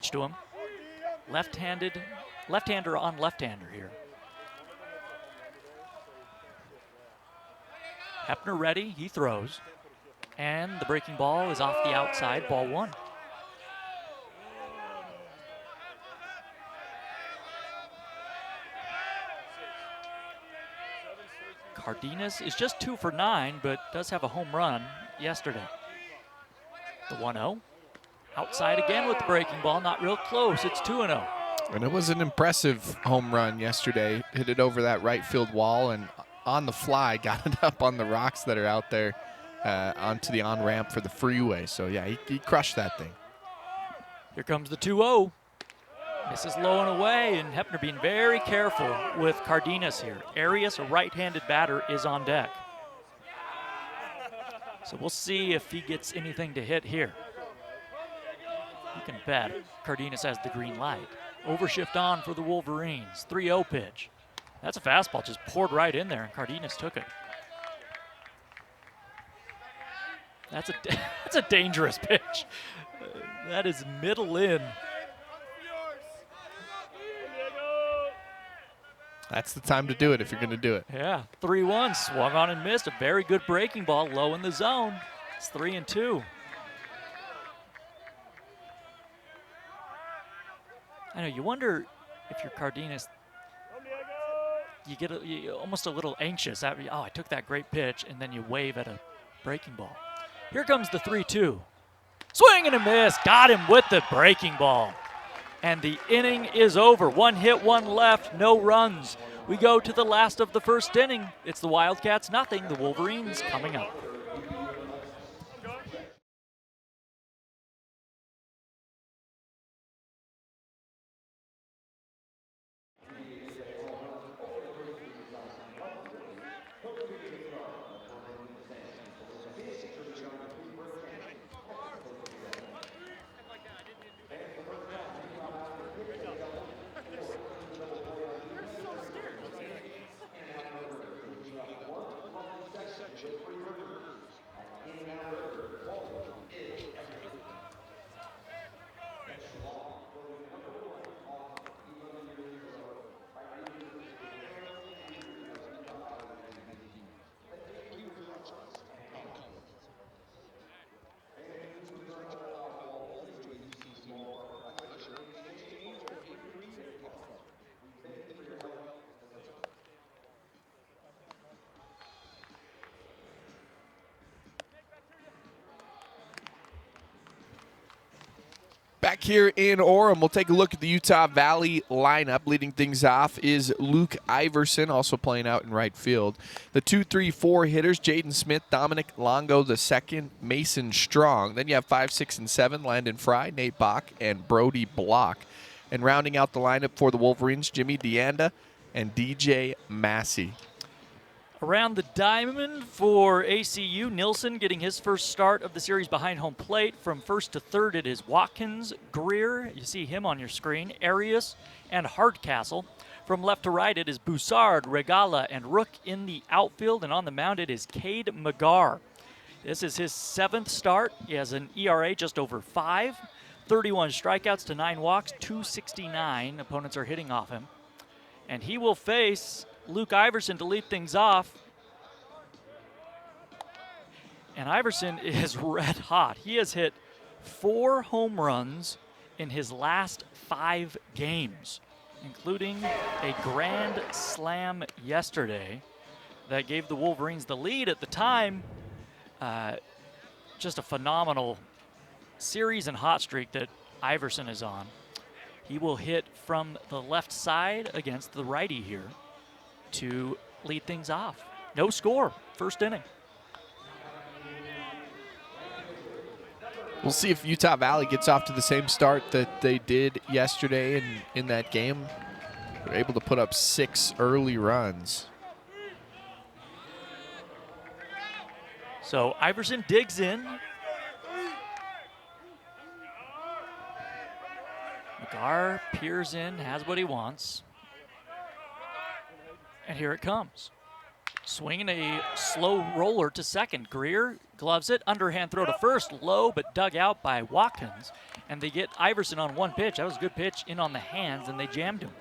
pitch to him. Left-hander on left-hander here. Hepner ready, he throws. And the breaking ball is off the outside, ball one. Cardenas is just 2 for 9, but does have a home run yesterday. The 1-0. Outside again with the breaking ball, not real close, it's 2-0. And it was an impressive home run yesterday. Hit it over that right field wall and on the fly got it up on the rocks that are out there onto the on-ramp for the freeway. So, yeah, he crushed that thing. Here comes the 2-0. Misses low and away, and Hepner being very careful with Cardenas here. Arias, a right-handed batter, is on deck. So we'll see if he gets anything to hit here. You can bet Cardenas has the green light. Overshift on for the Wolverines. 3-0 pitch. That's a fastball, just poured right in there, and Cardenas took it. That's a dangerous pitch. That is middle in. That's the time to do it if you're going to do it. Yeah, 3-1, swung on and missed. A very good breaking ball, low in the zone. It's 3-2. I know, you wonder if you're Cardenas, you get almost a little anxious. After, oh, I took that great pitch, and then you wave at a breaking ball. Here comes the 3-2. Swing and a miss. Got him with the breaking ball. And the inning is over. 1 hit, 1 left, no runs. We go to the last of the first inning. It's the Wildcats nothing, the Wolverines coming up. Back here in Orem, we'll take a look at the Utah Valley lineup. Leading things off is Luke Iverson, also playing out in right field. The 2-3-4 hitters, Jaden Smith, Dominic Longo II, Mason Strong. Then you have 5, 6, and 7, Landon Fry, Nate Bach, and Brody Block. And rounding out the lineup for the Wolverines, Jimmy Deanda and DJ Massey. Around the diamond for ACU, Nilsson getting his first start of the series behind home plate. From first to third, it is Watkins, Greer, you see him on your screen, Arias, and Hardcastle. From left to right, it is Boussard, Regala, and Rook in the outfield, and on the mound, it is Cade McGarr. This is his 7th start. He has an ERA just over 5, 31 strikeouts to 9 walks, 269. Opponents are hitting off him. And he will face Luke Iverson to lead things off. And Iverson is red hot. He has hit 4 home runs in his last 5 games, including a grand slam yesterday that gave the Wolverines the lead at the time. Just a phenomenal series and hot streak that Iverson is on. He will hit from the left side against the righty here to lead things off. No score, first inning. We'll see if Utah Valley gets off to the same start that they did yesterday in that game. They're able to put up 6 early runs. So Iverson digs in. McGarr peers in, has what he wants. And here it comes. Swinging a slow roller to second. Greer gloves it. Underhand throw to first. Low, but dug out by Watkins. and they get Iverson on one pitch. That was a good pitch in on the hands, and they jammed him.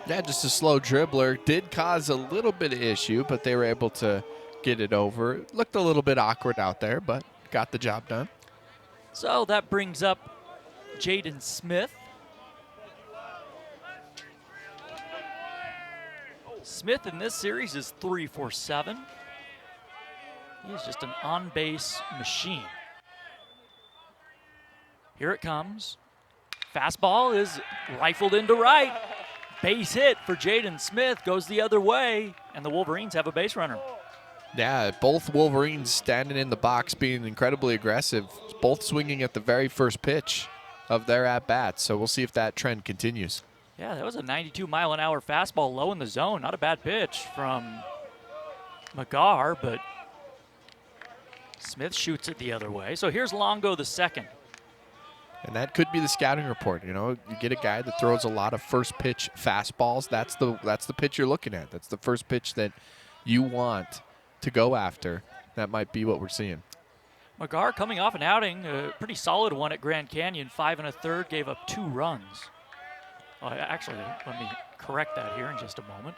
Yeah, just a slow dribbler. Did cause a little bit of issue, but they were able to get it over. Looked a little bit awkward out there, but got the job done. So that brings up Jaden Smith. Smith in this series is 3 for 7. He's just an on-base machine. Here it comes. Fastball is rifled into right. Base hit for Jaden Smith, goes the other way, and the Wolverines have a base runner. Yeah, both Wolverines standing in the box, being incredibly aggressive, both swinging at the very first pitch of their at-bats. So we'll see if that trend continues. Yeah, that was a 92-mile-an-hour fastball low in the zone. Not a bad pitch from McGar, but Smith shoots it the other way. So here's Longo the second. And that could be the scouting report. You know, you get a guy that throws a lot of first pitch fastballs. That's the pitch you're looking at. That's the first pitch that you want to go after. That might be what we're seeing. McGar coming off an outing, a pretty solid one at Grand Canyon, 5 1/3, gave up 2 runs. Actually, let me correct that here in just a moment.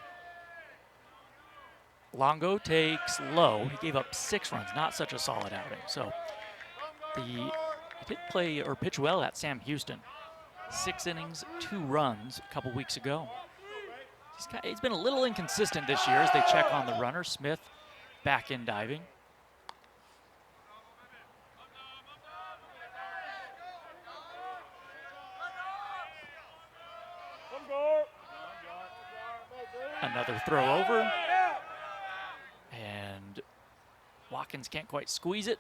Longo takes low. He gave up 6 runs, not such a solid outing. So he did play or pitch well at Sam Houston. 6 innings, 2 runs a couple weeks ago. He's been a little inconsistent this year as they check on the runner. Smith back in diving. Another throw over. And Watkins can't quite squeeze it.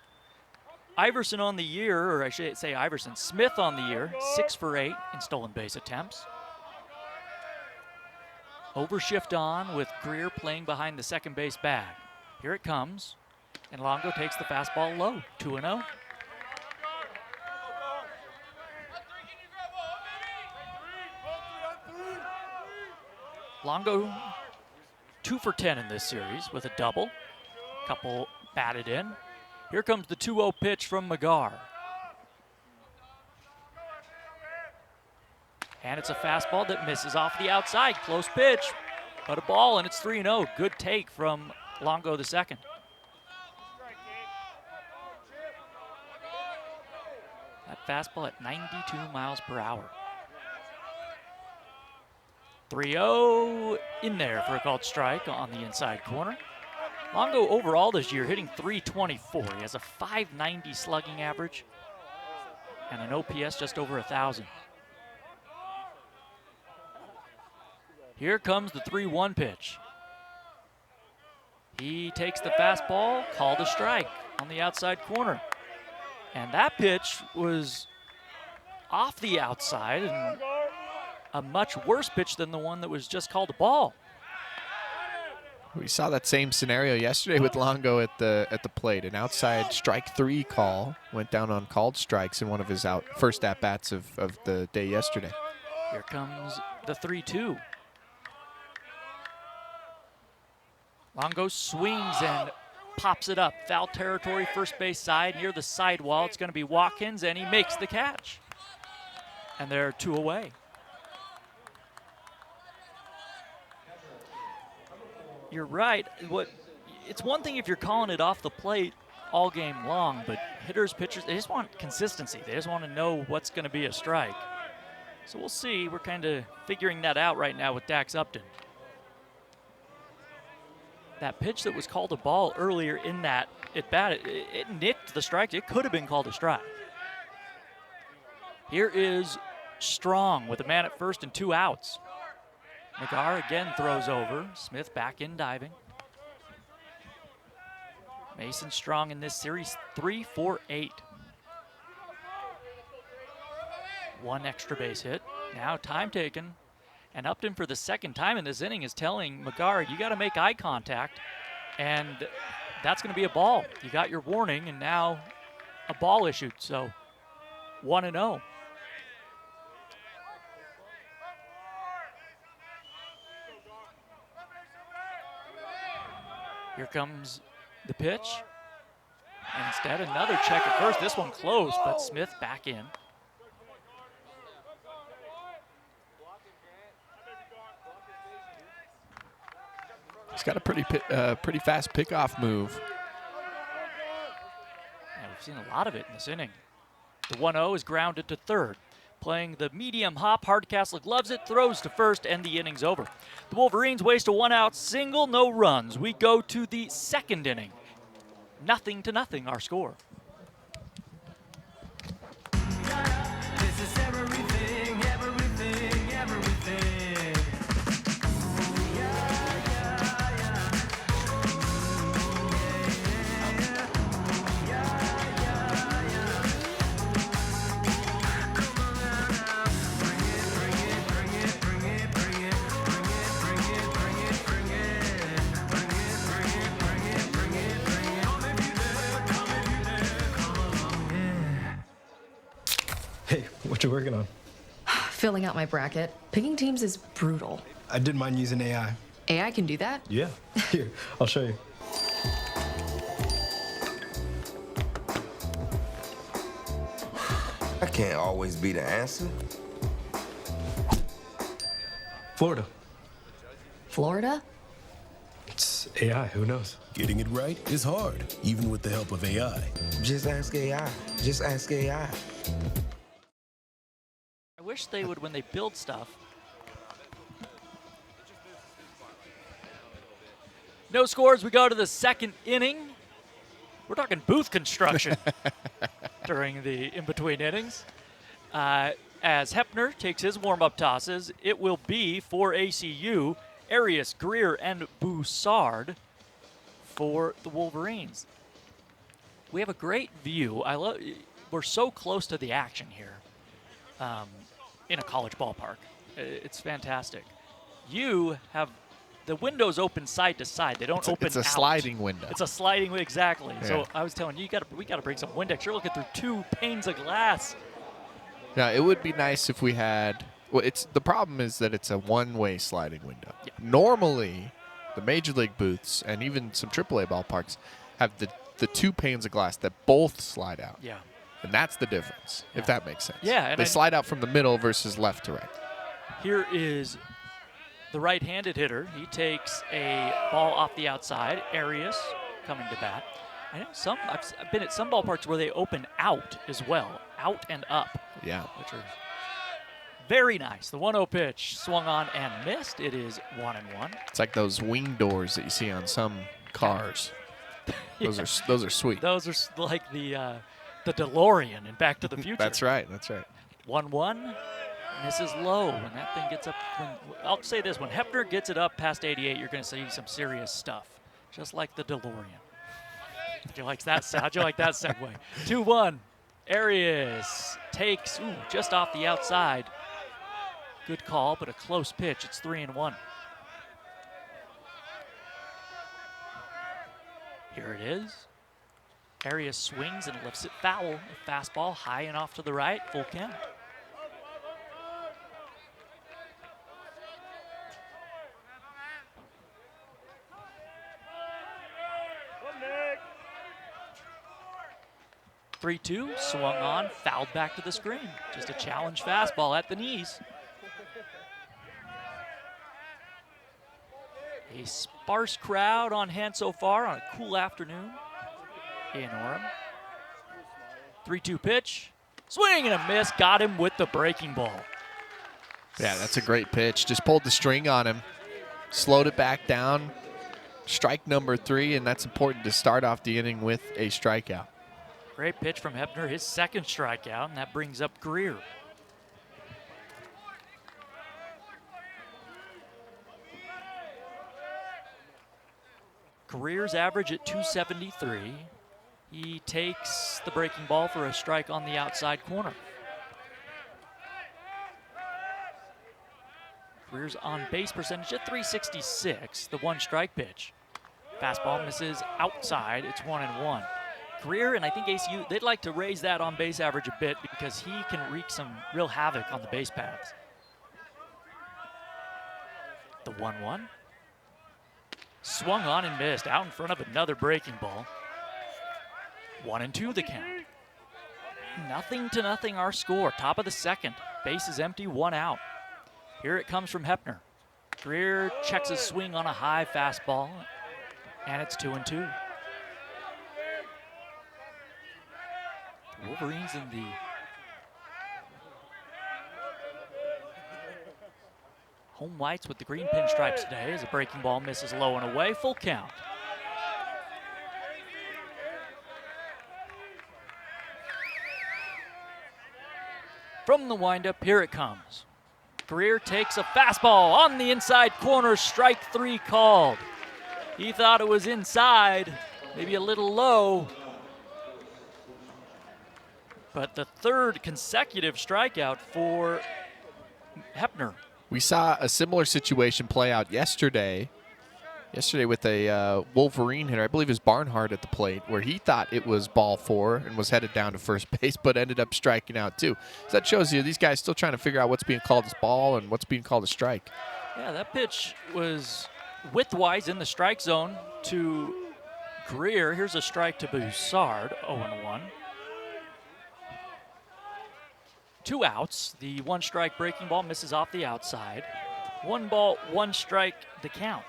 Iverson on the year, or I should say Iverson. Smith on the year, 6 for 8 in stolen base attempts. Overshift on with Greer playing behind the second base bag. Here it comes, and Longo takes the fastball low, 2-0. Longo 2 for 10 in this series with a double. Couple batted in. Here comes the 2-0 pitch from McGar. And it's a fastball that misses off the outside. Close pitch, but a ball, and it's 3-0. Good take from Longo the second. That fastball at 92 miles per hour. 3-0 in there for a called strike on the inside corner. Longo overall this year hitting .324. He has a .590 slugging average and an OPS just over 1,000. Here comes the 3-1 pitch. He takes the fastball, called a strike on the outside corner. And that pitch was off the outside and a much worse pitch than the one that was just called a ball. We saw that same scenario yesterday with Longo at the plate. An outside strike 3 call went down on called strikes in one of his first at-bats of the day yesterday. Here comes the 3-2. Longo swings and pops it up. Foul territory, first base side, near the sidewall. It's going to be Watkins, and he makes the catch. And they're 2 away. You're right. It's one thing if you're calling it off the plate all game long, but hitters, pitchers, they just want consistency. They just want to know what's going to be a strike. So we'll see. We're kind of figuring that out right now with Dax Upton. That pitch that was called a ball earlier in that at-bat, it nicked the strike. It could have been called a strike. Here is Strong with a man at first and 2 outs. McGar again throws over. Smith back in diving. Mason Strong in this series, 3 for 8. 1 extra base hit. Now time taken. And Upton for the second time in this inning is telling McGar, you got to make eye contact. And that's going to be a ball. You got your warning, and now a ball issued. So 1-0. Here comes the pitch. Instead, another check at first. This one close, but Smith back in. He's got a pretty fast pickoff move. Yeah, we've seen a lot of it in this inning. The 1-0 is grounded to third. Playing the medium hop, Hardcastle loves it, throws to first, and the inning's over. The Wolverines waste a one-out single, no runs. We go to the second inning. 0-0 our score. This is everything, everything, everything. Hey, what you working on? Filling out my bracket. Picking teams is brutal. I did mine using AI. AI can do that? Yeah. Here, I'll show you. I can't always be the answer. Florida. Florida? It's AI, who knows? Getting it right is hard, even with the help of AI. Just ask AI. Just ask AI. I wish they would, when they build stuff. No scores, we go to the second inning. We're talking booth construction during the in-between innings. As Hepner takes his warm-up tosses, it will be for ACU, Arias, Greer, and Boussard for the Wolverines. We have a great view. We're so close to the action here in a college ballpark. It's fantastic. You have the windows open side to side. They don't open It's a out. sliding window. It's a sliding window, exactly. Yeah. So I was telling you, we got to bring some Windex. You're looking through 2 panes of glass. Yeah, it would be nice if we had. Well, the problem is that it's a one-way sliding window. Yeah. Normally, the major league booths and even some AAA ballparks have the 2 panes of glass that both slide out. Yeah. And that's the difference, Yeah. if that makes sense. Yeah, and they slide out from the middle versus left to right. Here is the right-handed hitter. He takes a ball off the outside. Arias coming to bat. I know I've been at some ballparks where they open out as well, out and up, Yeah. which are very nice. The 1-0 pitch swung on and missed. It is 1-1. It's like those wing doors that you see on some cars. Those are sweet. Those are like the DeLorean in Back to the Future. That's right. That's right. 1-1. Misses low when that thing gets up. I'll say this: when Hepner gets it up past 88, you're going to see some serious stuff, just like the DeLorean. How'd you like that segue? 2-1. Arias takes just off the outside. Good call, but a close pitch. It's 3-1. Here it is. Arias swings and lifts it foul. A fastball high and off to the right. Full count. Three-two, swung on, fouled back to the screen. Just a challenge fastball at the knees. A sparse crowd on hand so far on a cool afternoon in Orem. 3-2 pitch, swing and a miss, got him with the breaking ball. Yeah, that's a great pitch. Just pulled the string on him, slowed it back down. Strike number 3, and that's important to start off the inning with a strikeout. Great pitch from Hepner, his second strikeout, and that brings up Greer. Greer's average at 273. He takes the breaking ball for a strike on the outside corner. Greer's on base percentage at 366, the 1 strike pitch. Fastball misses outside, it's 1-1. Greer and I think ACU, they'd like to raise that on base average a bit because he can wreak some real havoc on the base paths. The 1-1. Swung on and missed out in front of another breaking ball. 1-2 the count. 0-0 our score. Top of the second. Base is empty, 1 out. Here it comes from Hepner. Greer checks his swing on a high fastball, and it's 2-2. Wolverines in the home whites with the green pinstripes today as a breaking ball misses low and away. Full count. From the windup, here it comes. Greer takes a fastball on the inside corner, strike 3 called. He thought it was inside, maybe a little low. But the third consecutive strikeout for Hepner. We saw a similar situation play out yesterday. Yesterday with a Wolverine hitter, I believe it was Barnhart at the plate, where he thought it was ball 4 and was headed down to first base, but ended up striking out too. So that shows you these guys still trying to figure out what's being called as ball and what's being called a strike. Yeah, that pitch was widthwise in the strike zone to Greer. Here's a strike to Broussard, 0-1. 2 outs. The 1 strike breaking ball misses off the outside. 1 ball, 1 strike, the count.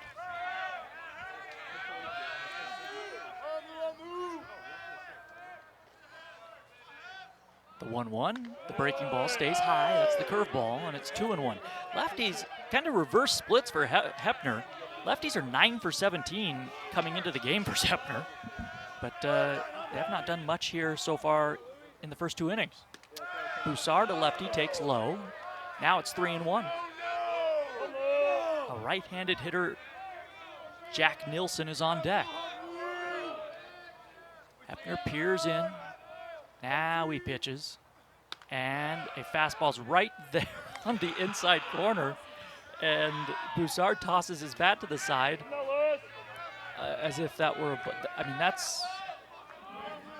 The 1-1, the breaking ball stays high. That's the curveball, and it's 2-1. Lefties kind of reverse splits for Hepner. Lefties are 9 for 17 coming into the game for Hepner, but they have not done much here so far in the first 2 innings. Broussard, a lefty, takes low. Now it's 3-1. A right-handed hitter, Jack Nilsson, is on deck. Hepner peers in. Now he pitches. And a fastball's right there on the inside corner. And Broussard tosses his bat to the side as if that were, I mean, that's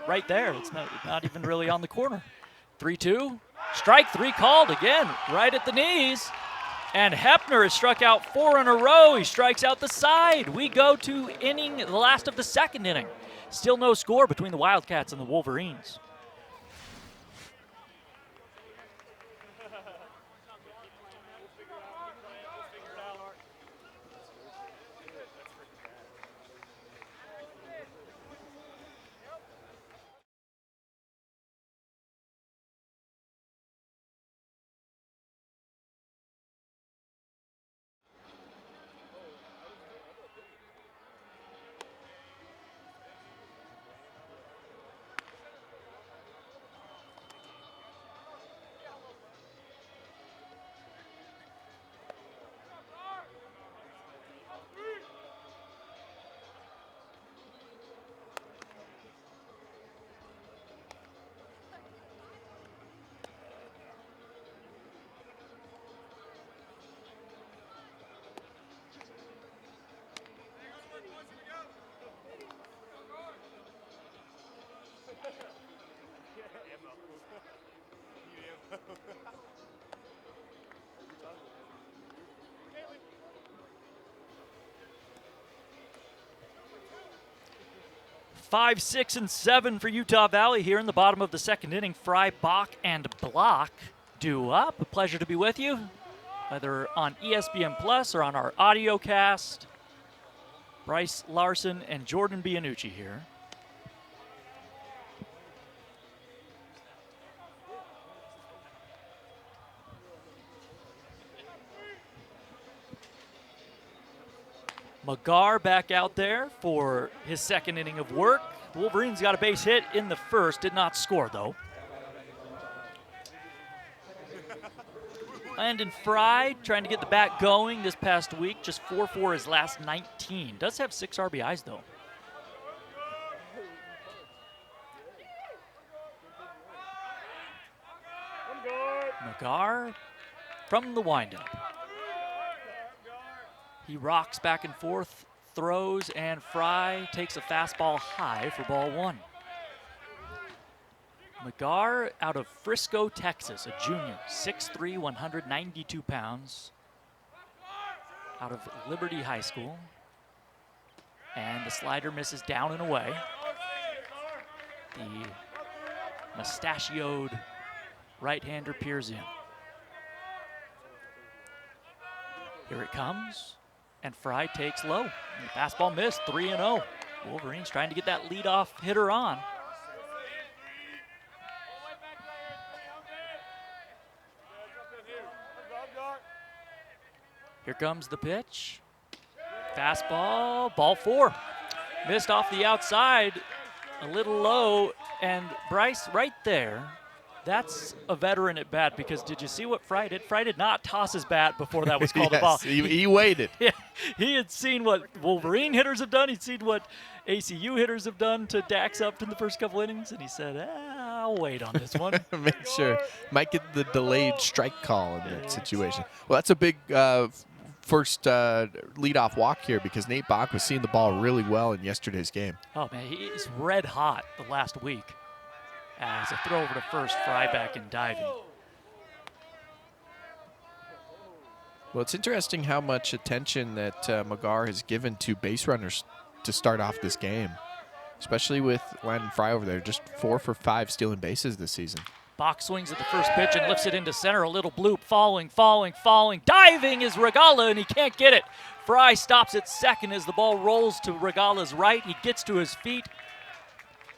right there. It's not even really on the corner. 3-2, strike 3 called again, right at the knees. And Hepner has struck out 4 in a row. He strikes out the side. We go to the last of the second inning. Still no score between the Wildcats and the Wolverines. Five, 6, and 7 for Utah Valley here in the bottom of the second inning. Fry, Bach, and Block due up. A pleasure to be with you, whether on ESPN Plus or on our audio cast. Bryce Larson and Jordan Bianucci here. McGarr back out there for his second inning of work. The Wolverines got a base hit in the first, did not score though. Landon Fry trying to get the bat going this past week, just 4 for his last 19. Does have 6 RBIs though. McGarr from the windup. He rocks back and forth, throws, and Fry takes a fastball high for ball 1. McGarr out of Frisco, Texas, a junior, 6'3", 192 pounds, out of Liberty High School. And the slider misses down and away. The mustachioed right-hander peers in. Here it comes, and Fry takes low. And the fastball missed, 3-0. Wolverines trying to get that leadoff hitter on. Here comes the pitch. Fastball, ball 4. Missed off the outside, a little low, and Bryce right there, that's a veteran at bat, because did you see what Fry did? Fry did not toss his bat before that was called a ball. He waited. Yeah, he had seen what Wolverine hitters have done. He'd seen what ACU hitters have done to Dax up in the first couple innings, and he said, I'll wait on this one. Make sure. Might get the delayed strike call in that situation. Well, that's a big first leadoff walk here, because Nate Bach was seeing the ball really well in yesterday's game. Oh, man, he's red hot the last week. As a throw over to first, Fry back and diving. Well, it's interesting how much attention that McGar has given to base runners to start off this game, especially with Landon Fry over there, just 4 for 5 stealing bases this season. Bach swings at the first pitch and lifts it into center. A little bloop, falling. Diving is Regala, and he can't get it. Fry stops at second as the ball rolls to Regala's right. He gets to his feet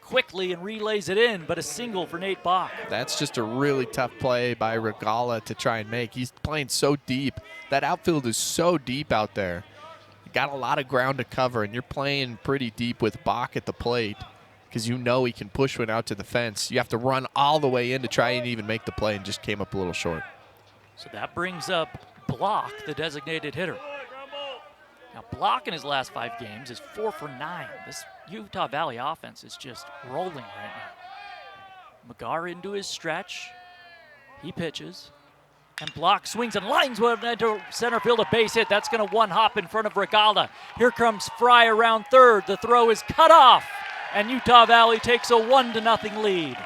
quickly and relays it in, but a single for Nate Bach. That's just a really tough play by Regala to try and make. He's playing so deep. That outfield is so deep out there. You got a lot of ground to cover, and you're playing pretty deep with Bach at the plate, because you know he can push one out to the fence. You have to run all the way in to try and even make the play, and just came up a little short. So that brings up Block, the designated hitter. Now, Block in his last 5 games is 4 for 9. This Utah Valley offense is just rolling right now. McGar into his stretch. He pitches. And Block swings and lines one into center field, a base hit. That's going to one-hop in front of Regala. Here comes Fry around third. The throw is cut off, and Utah Valley takes a 1-0 lead.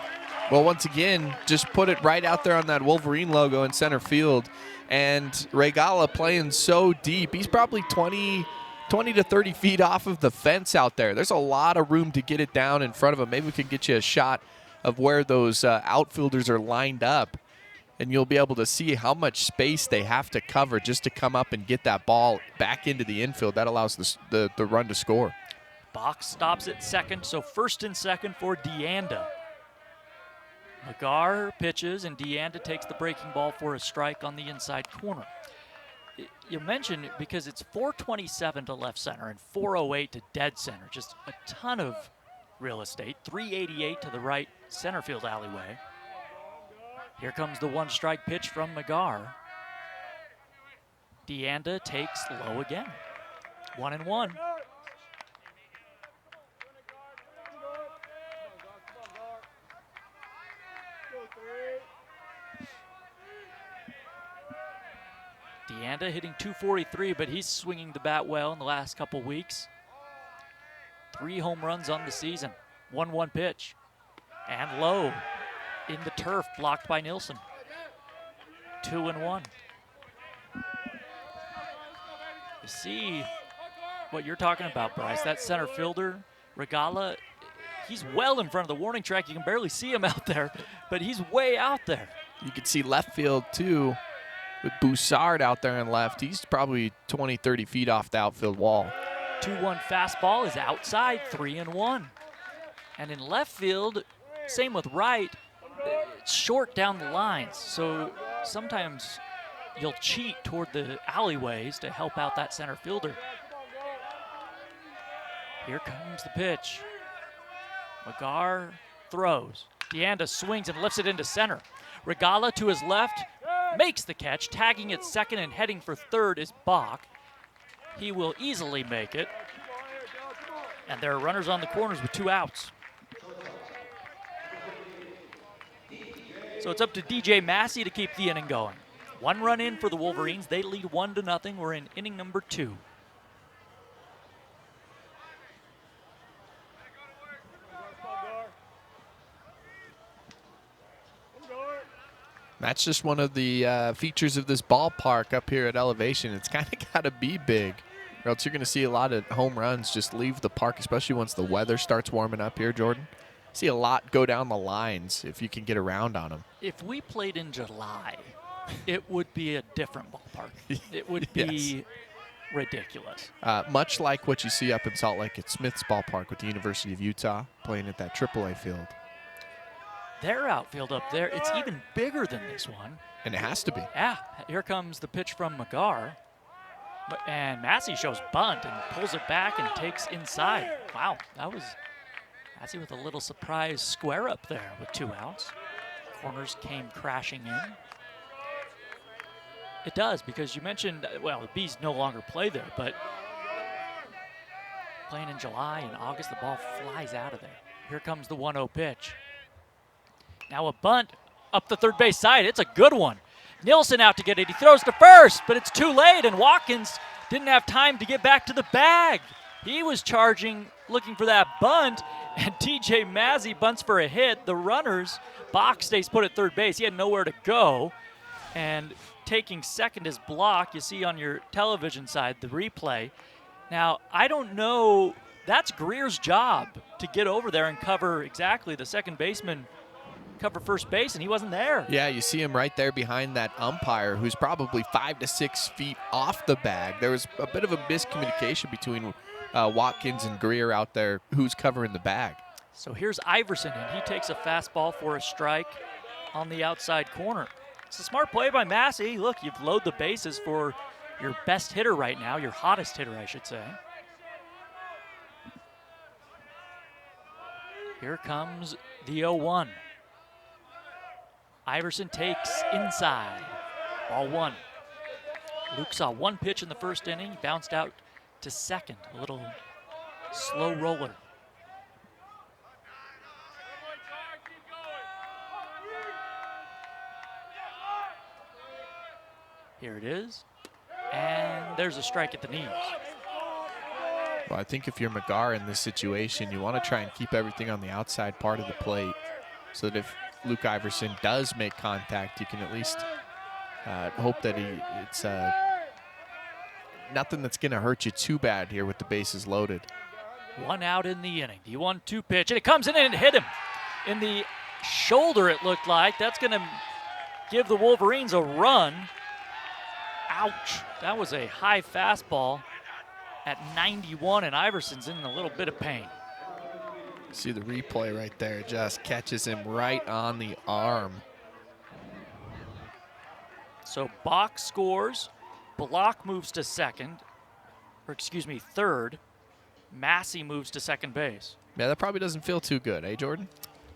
Well, once again, just put it right out there on that Wolverine logo in center field. And Regala playing so deep. He's probably 20 to 30 feet off of the fence out there. There's a lot of room to get it down in front of him. Maybe we can get you a shot of where those outfielders are lined up, and you'll be able to see how much space they have to cover just to come up and get that ball back into the infield. That allows the run to score. Bach stops at second, so first and second for DeAnda. McGar pitches, and DeAnda takes the breaking ball for a strike on the inside corner. You mentioned, because it's 427 to left center and 408 to dead center, just a ton of real estate. 388 to the right center field alleyway. Here comes the 1-strike pitch from McGar. DeAnda takes low again. 1-1. DeAnda hitting .243, but he's swinging the bat well in the last couple weeks. 3 home runs on the season. 1-1 pitch. And low in the turf, blocked by Nilsson. 2-1. You see what you're talking about, Bryce. That center fielder, Regala, he's well in front of the warning track. You can barely see him out there, but he's way out there. You can see left field, too, with Boussard out there in left. He's probably 20, 30 feet off the outfield wall. 2-1 fastball is outside, 3-1. And in left field, same with right, it's short down the lines. So sometimes you'll cheat toward the alleyways to help out that center fielder. Here comes the pitch. McGar throws. DeAnda swings and lifts it into center. Regala to his left, makes the catch. Tagging at second and heading for third is Bach. He will easily make it. And there are runners on the corners with 2 outs. So it's up to DJ Massey to keep the inning going. 1 run in for the Wolverines. They lead 1-0. We're in inning number 2. That's just one of the features of this ballpark up here at elevation. It's kind of got to be big, or else you're going to see a lot of home runs just leave the park, especially once the weather starts warming up here, Jordan. see a lot go down the lines if you can get around on them. If we played in July, it would be a different ballpark. It would be Yes. ridiculous. Much like what you see up in Salt Lake at Smith's Ballpark with the University of Utah playing at that AAA field. Their outfield up there, it's even bigger than this one. And it has to be. Yeah, here comes the pitch from McGar. And Massey shows bunt and pulls it back and takes inside. Wow, that was Massey with a little surprise square up there with 2 outs. Corners came crashing in. It does, because you mentioned, well, the Bees no longer play there, but playing in July and August, the ball flies out of there. Here comes the 1-0 pitch. Now a bunt up the third base side. It's a good one. Nilsson out to get it. He throws to first, but it's too late, and Watkins didn't have time to get back to the bag. He was charging, looking for that bunt, and TJ Massey bunts for a hit. The runners, Bach stays put at third base. He had nowhere to go, and taking second is Block. You see on your television side the replay. Now, I don't know. That's Greer's job to get over there and cover exactly the second baseman, cover first base, and he wasn't there. Yeah, you see him right there behind that umpire who's probably 5 to 6 feet off the bag. There was a bit of a miscommunication between Watkins and Greer out there who's covering the bag. So here's Iverson, and he takes a fastball for a strike on the outside corner. It's a smart play by Massey. Look, you've loaded the bases for your best hitter right now, your hottest hitter, I should say. Here comes the 0-1. Iverson takes inside. Ball 1. Luke saw 1 pitch in the first inning, bounced out to second. A little slow roller. Here it is. And there's a strike at the knees. Well, I think if you're McGar in this situation, you want to try and keep everything on the outside part of the plate so that if Luke Iverson does make contact, you can at least hope that it's nothing that's going to hurt you too bad here with the bases loaded. 1 out in the inning. The 1-2 pitch, and it comes in and it hit him in the shoulder, it looked like. That's going to give the Wolverines a run. Ouch. That was a high fastball at 91, and Iverson's in a little bit of pain. See the replay right there. It just catches him right on the arm. So Bach scores. Block moves to second, or excuse me, third. Massey moves to second base. Yeah, that probably doesn't feel too good, eh, Jordan?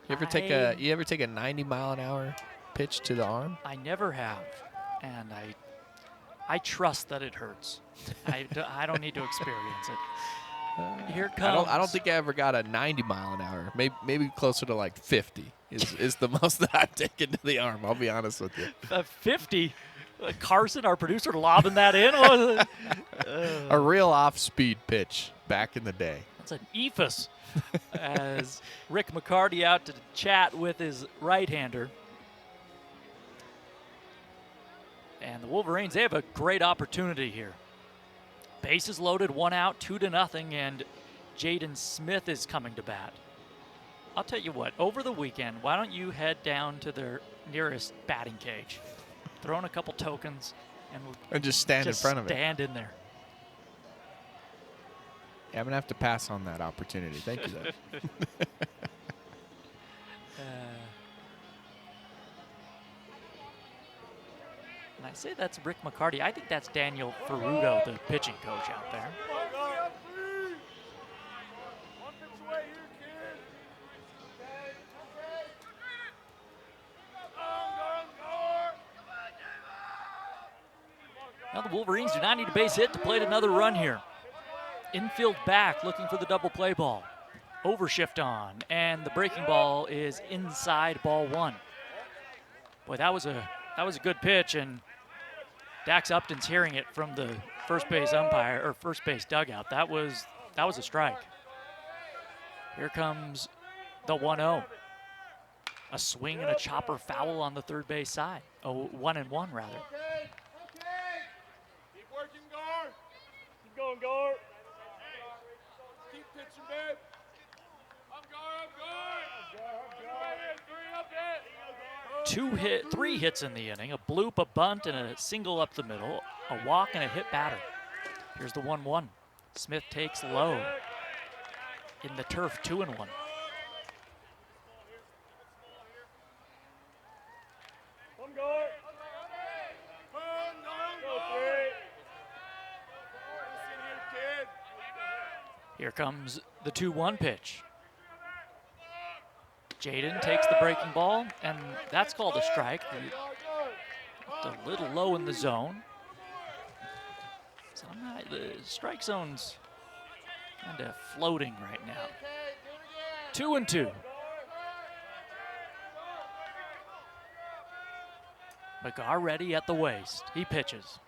You ever take a 90-mile-an-hour pitch to the arm? I never have, and I trust that it hurts. I don't need to experience it. Here comes. I don't think I ever got a 90-mile-an-hour. Maybe closer to like 50 is the most that I've taken to the arm. I'll be honest with you. 50. Carson, our producer, lobbing that in. What was it? A real off-speed pitch back in the day. That's an ephus. As Rick McCarty out to chat with his right-hander. And the Wolverines, they have a great opportunity here. Bases loaded, 1 out, 2-0, and Jaden Smith is coming to bat. I'll tell you what, over the weekend, why don't you head down to their nearest batting cage, throw in a couple tokens, and just stand in front of it. Stand in there. Yeah, I'm going to have to pass on that opportunity. Thank you, though. And I say that's Rick McCarty. I think that's Daniel Ferrudo, the pitching coach out there. Now the Wolverines do not need a base hit to play another run here. Infield back, looking for the double play ball. Overshift on, and the breaking ball is inside, ball 1. Boy, that was a good pitch, and Dax Upton's hearing it from the first base umpire, or first base dugout. That was a strike. Here comes the 1-0. A swing and a chopper foul on the third base side. Oh, 1-1 rather. Keep working, guard. Keep going, guard. Keep pitching, babe. I'm guard. Three hits in the inning, a bloop, a bunt, and a single up the middle, a walk, and a hit batter. Here's the 1-1. Smith takes low in the turf, 2-1. Come guard. Go three. Here comes the 2-1 pitch. Jaden takes the breaking ball, and that's called a strike. A little low in the zone. So the strike zone's kind of floating right now. 2-2. McGar ready at the waist. He pitches.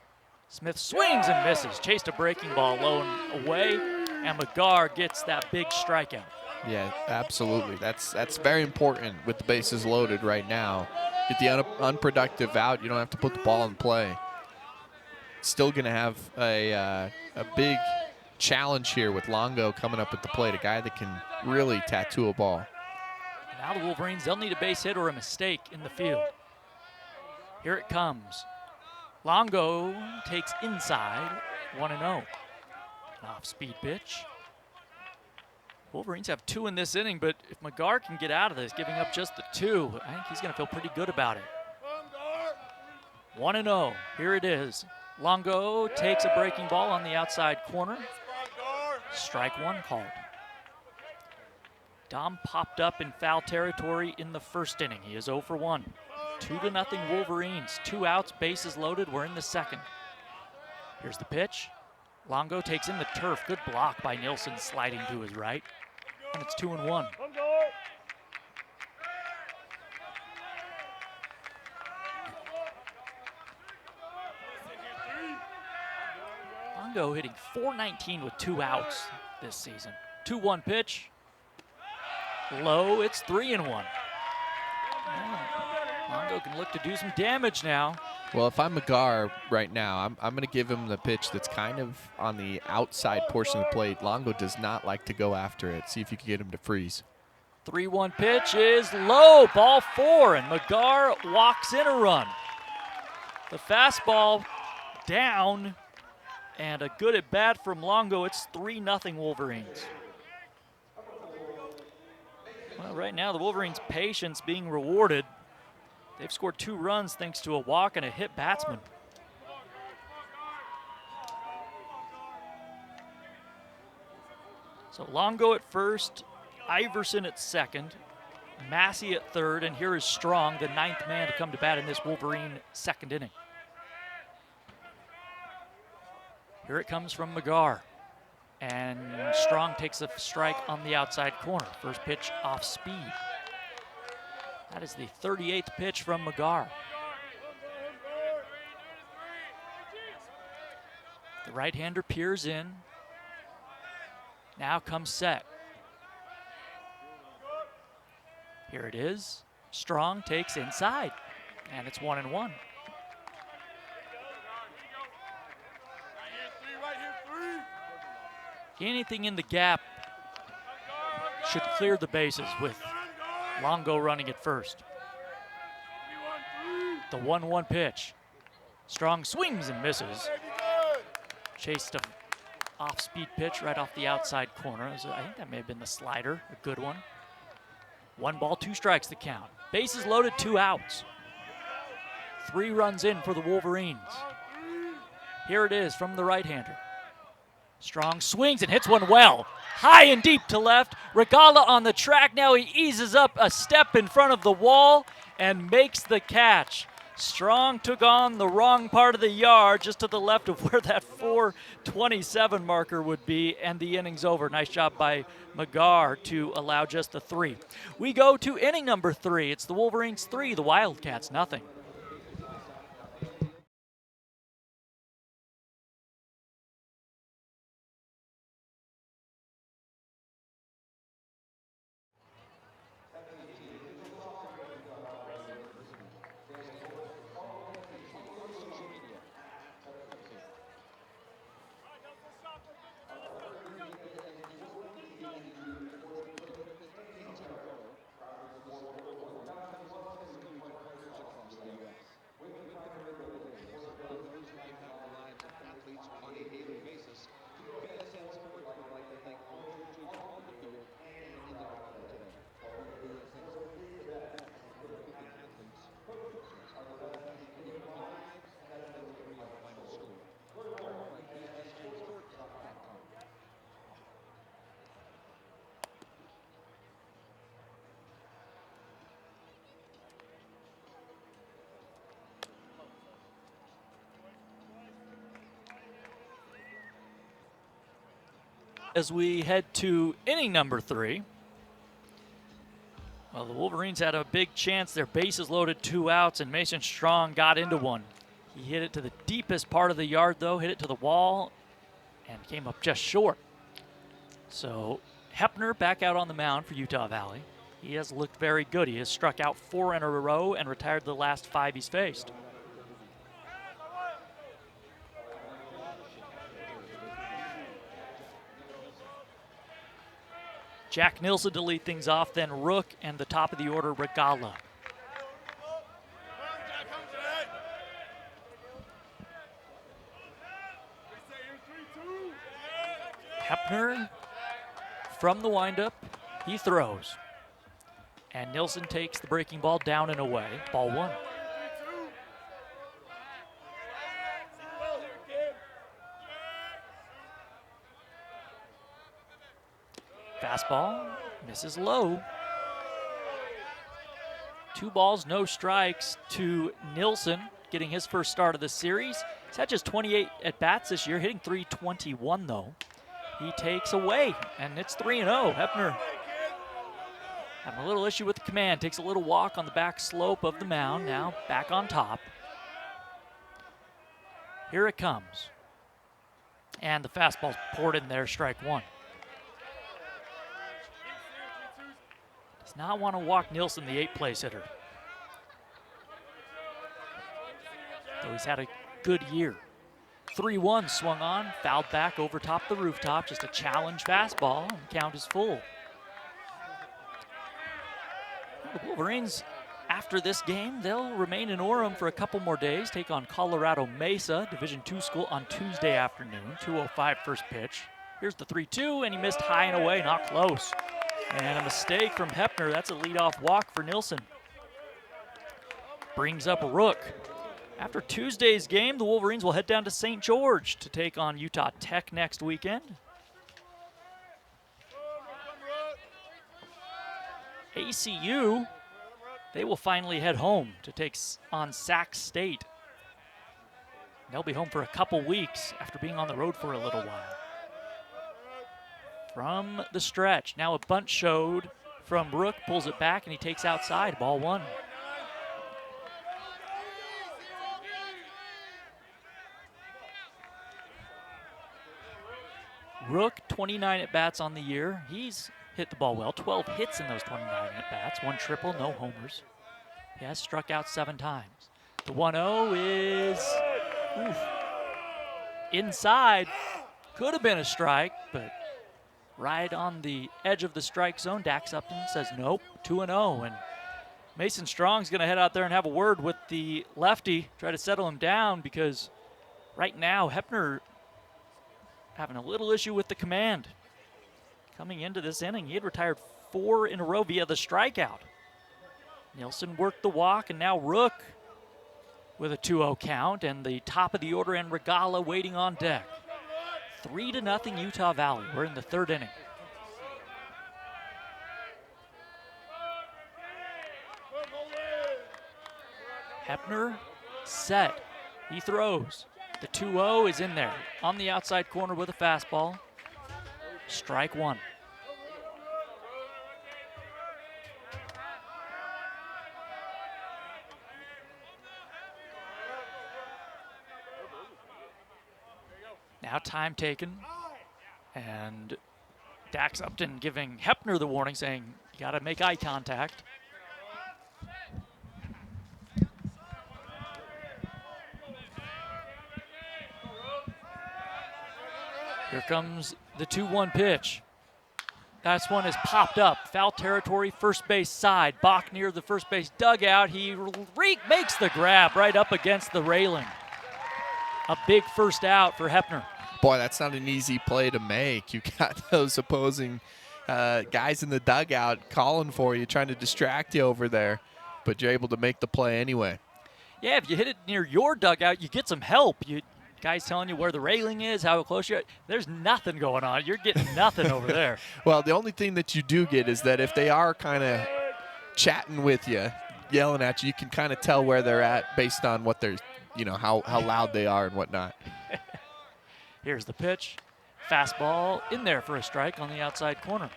Smith swings and misses. Chased a breaking ball low and away, and McGar gets that big strikeout. Yeah, absolutely. That's very important with the bases loaded right now. Get the unproductive out. You don't have to put the ball in play. Still going to have a big challenge here with Longo coming up at the plate, a guy that can really tattoo a ball. Now the Wolverines, they'll need a base hit or a mistake in the field. Here it comes. Longo takes inside, 1-0. An off-speed pitch. Wolverines have 2 in this inning, but if McGar can get out of this, giving up just the 2, I think he's going to feel pretty good about it. 1-0. Here it is. Longo takes a breaking ball on the outside corner. Strike 1 called. Dom popped up in foul territory in the first inning. He is 0 for 1. 2-0 Wolverines. 2 outs, bases loaded. We're in the second. Here's the pitch. Longo takes in the turf. Good block by Nilsson, sliding to his right. And it's 2-1. Come guard. Longo hitting .419 with 2 outs this season. 2-1 pitch. Low, it's 3-1. Longo can look to do some damage now. Well, if I'm McGar right now, I'm going to give him the pitch that's kind of on the outside portion of the plate. Longo does not like to go after it. See if you can get him to freeze. 3-1 pitch is low, ball 4, and McGar walks in a run. The fastball down, and a good at bat from Longo. It's 3-0 Wolverines. Well, right now the Wolverines' patience being rewarded. They've scored 2 runs thanks to a walk and a hit batsman. So Longo at first, Iverson at second, Massey at third, and here is Strong, the 9th man to come to bat in this Wolverine second inning. Here it comes from McGar. And Strong takes a strike on the outside corner. First pitch off speed. That is the 38th pitch from McGar. The right-hander peers in. Now comes set. Here it is. Strong takes inside, and it's 1-1. Anything in the gap should clear the bases with Longo running at first. The 1-1 pitch. Strong swings and misses. Chased an off-speed pitch right off the outside corner. So I think that may have been the slider, a good one. 1 ball, 2 strikes the count. Bases loaded, 2 outs. 3 runs in for the Wolverines. Here it is from the right-hander. Strong swings and hits one well. High and deep to left. Regala on the track. Now he eases up a step in front of the wall and makes the catch. Strong took on the wrong part of the yard, just to the left of where that 4:27 marker would be, and the inning's over. Nice job by McGar to allow just the 3. We go to inning number 3. It's the Wolverines 3, the Wildcats nothing. As we head to inning number 3. Well, the Wolverines had a big chance. Their bases loaded, 2 outs, and Mason Strong got into one. He hit it to the deepest part of the yard, though, hit it to the wall, and came up just short. So Hepner back out on the mound for Utah Valley. He has looked very good. He has struck out 4 in a row and retired the last 5 he's faced. Jack Nilsson to lead things off, then Rook, and the top of the order, Regala. Hepner from the windup, he throws. And Nilsson takes the breaking ball down and away. Ball 1. Fastball misses low. 2 balls, no strikes to Nilsson, getting his first start of the series. He's had just 28 at-bats this year, hitting .321 though. He takes away, and it's 3-0. Hepner having a little issue with the command. Takes a little walk on the back slope of the mound. Now back on top. Here it comes. And the fastball's poured in there, strike 1. Does not want to walk Nilsson, the 8th place hitter. Though he's had a good year. 3-1 swung on, fouled back over top the rooftop. Just a challenge fastball, and count is full. The Wolverines, after this game, they'll remain in Orem for a couple more days. Take on Colorado Mesa, Division II school, on Tuesday afternoon. 2:05 first pitch. Here's the 3-2, and he missed high and away, not close. And a mistake from Hepner. That's a leadoff walk for Nilsson. Brings up Rook. After Tuesday's game, the Wolverines will head down to St. George to take on Utah Tech next weekend. ACU, they will finally head home to take on Sac State. They'll be home for a couple weeks after being on the road for a little while. From the stretch, now a bunt showed from Rook, pulls it back, and he takes outside, ball 1. Rook, 29 at-bats on the year. He's hit the ball well, 12 hits in those 29 at-bats, 1 triple, no homers. He has struck out 7 times. The 1-0 is inside. Could have been a strike, but right on the edge of the strike zone. Dax Upton says nope, 2-0. And Mason Strong's going to head out there and have a word with the lefty, try to settle him down, because right now Hepner having a little issue with the command. Coming into this inning, he had retired 4 in a row via the strikeout. Nilsson worked the walk, and now Rook with a 2-0 count, and the top of the order and Regala waiting on deck. 3-0 Utah Valley. We're in the 3rd inning. Hepner set. He throws. The 2-0 is in there. On the outside corner with a fastball. Strike 1. Now time taken, and Dax Upton giving Hepner the warning, saying you got to make eye contact. Here comes the 2-1 pitch. That one is popped up. Foul territory, first base side. Bach near the first base dugout. He makes the grab right up against the railing. A big first out for Hepner. Boy, that's not an easy play to make. You got those opposing guys in the dugout calling for you, trying to distract you over there, but you're able to make the play anyway. Yeah, if you hit it near your dugout, you get some help. Guys telling you where the railing is, how close you are. There's nothing going on. You're getting nothing over there. Well, the only thing that you do get is that if they are kind of chatting with you, yelling at you, you can kind of tell where they're at based on what they're, how loud they are and whatnot. Here's the pitch. Fastball in there for a strike on the outside corner.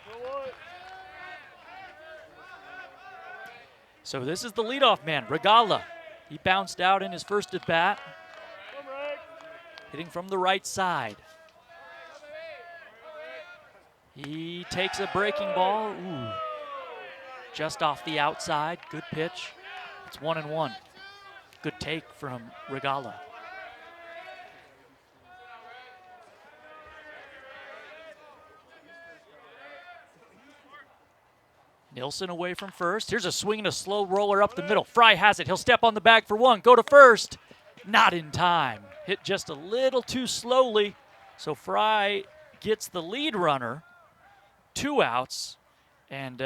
So this is the leadoff man, Regala. He bounced out in his first at bat, hitting from the right side. He takes a breaking ball, ooh, just off the outside. Good pitch. It's 1-1. Good take from Regala. Nilsson away from first. Here's a swing and a slow roller up the middle. Fry has it. He'll step on the bag for one. Go to first. Not in time. Hit just a little too slowly. So Fry gets the lead runner. 2 outs. And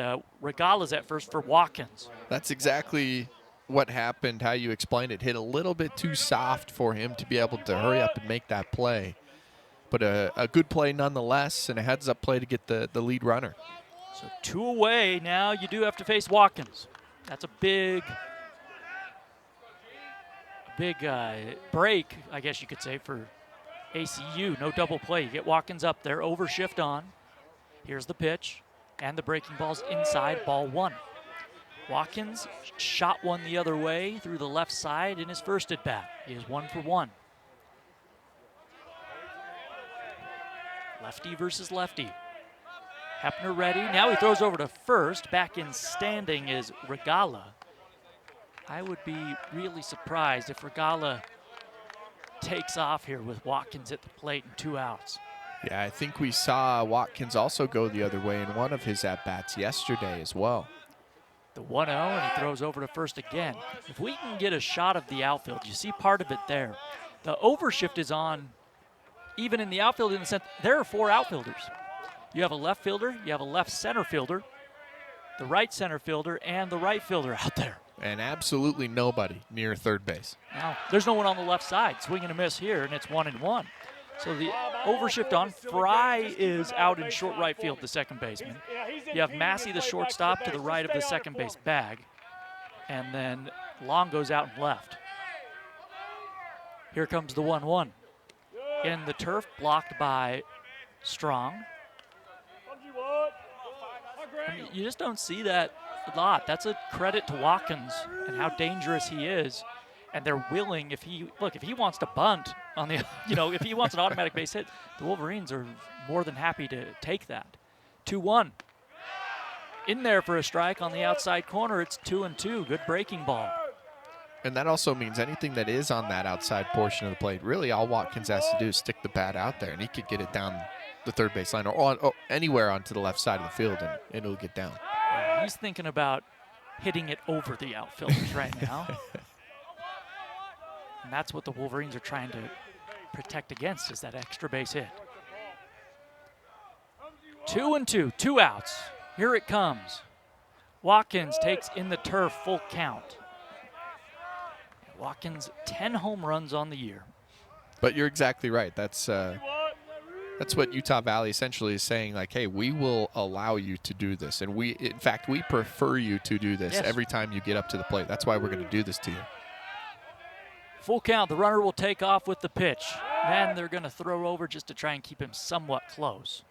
Regala's at first for Watkins. That's exactly what happened, how you explained it. Hit a little bit too soft for him to be able to hurry up and make that play. But a good play nonetheless, and a heads-up play to get the lead runner. So 2 away. Now you do have to face Watkins. That's a big break, I guess you could say, for ACU. No double play. You get Watkins up there, overshift on. Here's the pitch, and the breaking ball's inside, ball 1. Watkins shot one the other way through the left side in his first at bat. He is 1 for 1. Lefty versus lefty. Hepner ready. Now he throws over to first. Back in standing is Regala. I would be really surprised if Regala takes off here with Watkins at the plate and 2 outs. Yeah, I think we saw Watkins also go the other way in one of his at-bats yesterday as well. The 1-0, and he throws over to first again. If we can get a shot of the outfield, you see part of it there. The overshift is on even in the outfield in the sense there are 4 outfielders. You have a left fielder, you have a left center fielder, the right center fielder, and the right fielder out there. And absolutely nobody near third base. Now, there's no one on the left side. Swing and a miss here, and it's 1-1. So the overshift on. Fry is out in short right field, the second baseman. You have Massey, the shortstop, to the right of the second base bag. And then Long goes out and left. Here comes the 1-1. In the turf, blocked by Strong. I mean, you just don't see that a lot. That's a credit to Watkins and how dangerous he is. And they're willing, if he wants to bunt on the, if he wants an automatic base hit, the Wolverines are more than happy to take that. 2-1. In there for a strike on the outside corner. It's 2-2. Good breaking ball. And that also means anything that is on that outside portion of the plate, really all Watkins has to do is stick the bat out there, and he could get it down the third base line or anywhere onto the left side of the field, and it'll get down. Yeah, he's thinking about hitting it over the outfielders right now. And that's what the Wolverines are trying to protect against, is that extra base hit. 2-2, 2 outs. Here it comes. Watkins takes in the turf, full count. Watkins, 10 home runs on the year. But you're exactly right. That's what Utah Valley essentially is saying, like, hey, we will allow you to do this. And in fact, we prefer you to do this every time you get up to the plate. That's why we're going to do this to you. Full count. The runner will take off with the pitch. Then they're going to throw over just to try and keep him somewhat close.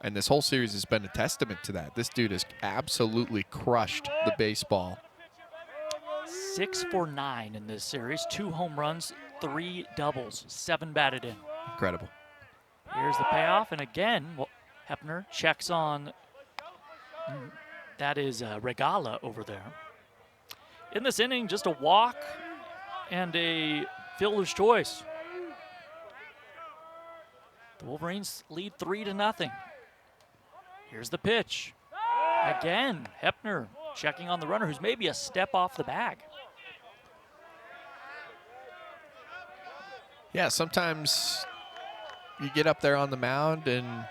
And this whole series has been a testament to that. This dude has absolutely crushed the baseball. 6 for 9 in this series. 2 home runs, 3 doubles, 7 batted in. Incredible. Here's the payoff, and again, Hepner checks on. That is Regala over there. In this inning, just a walk and a fielder's choice. The Wolverines lead 3-0. Here's the pitch. Again, Hepner checking on the runner, who's maybe a step off the bag. Yeah, sometimes you get up there on the mound and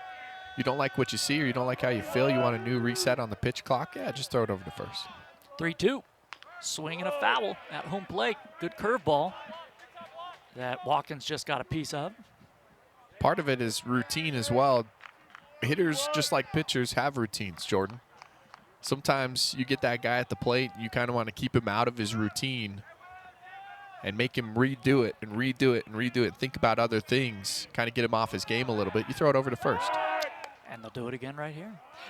you don't like what you see or you don't like how you feel. You want a new reset on the pitch clock. Yeah, just throw it over to first. 3-2. Swing and a foul at home plate. Good curveball that Watkins just got a piece of. Part of it is routine as well. Hitters, just like pitchers, have routines, Jordan. Sometimes you get that guy at the plate and you kind of want to keep him out of his routine. and make him redo it and redo it and redo it. Think about other things, kind of get him off his game a little bit. You throw it over to first. And they'll do it again right here.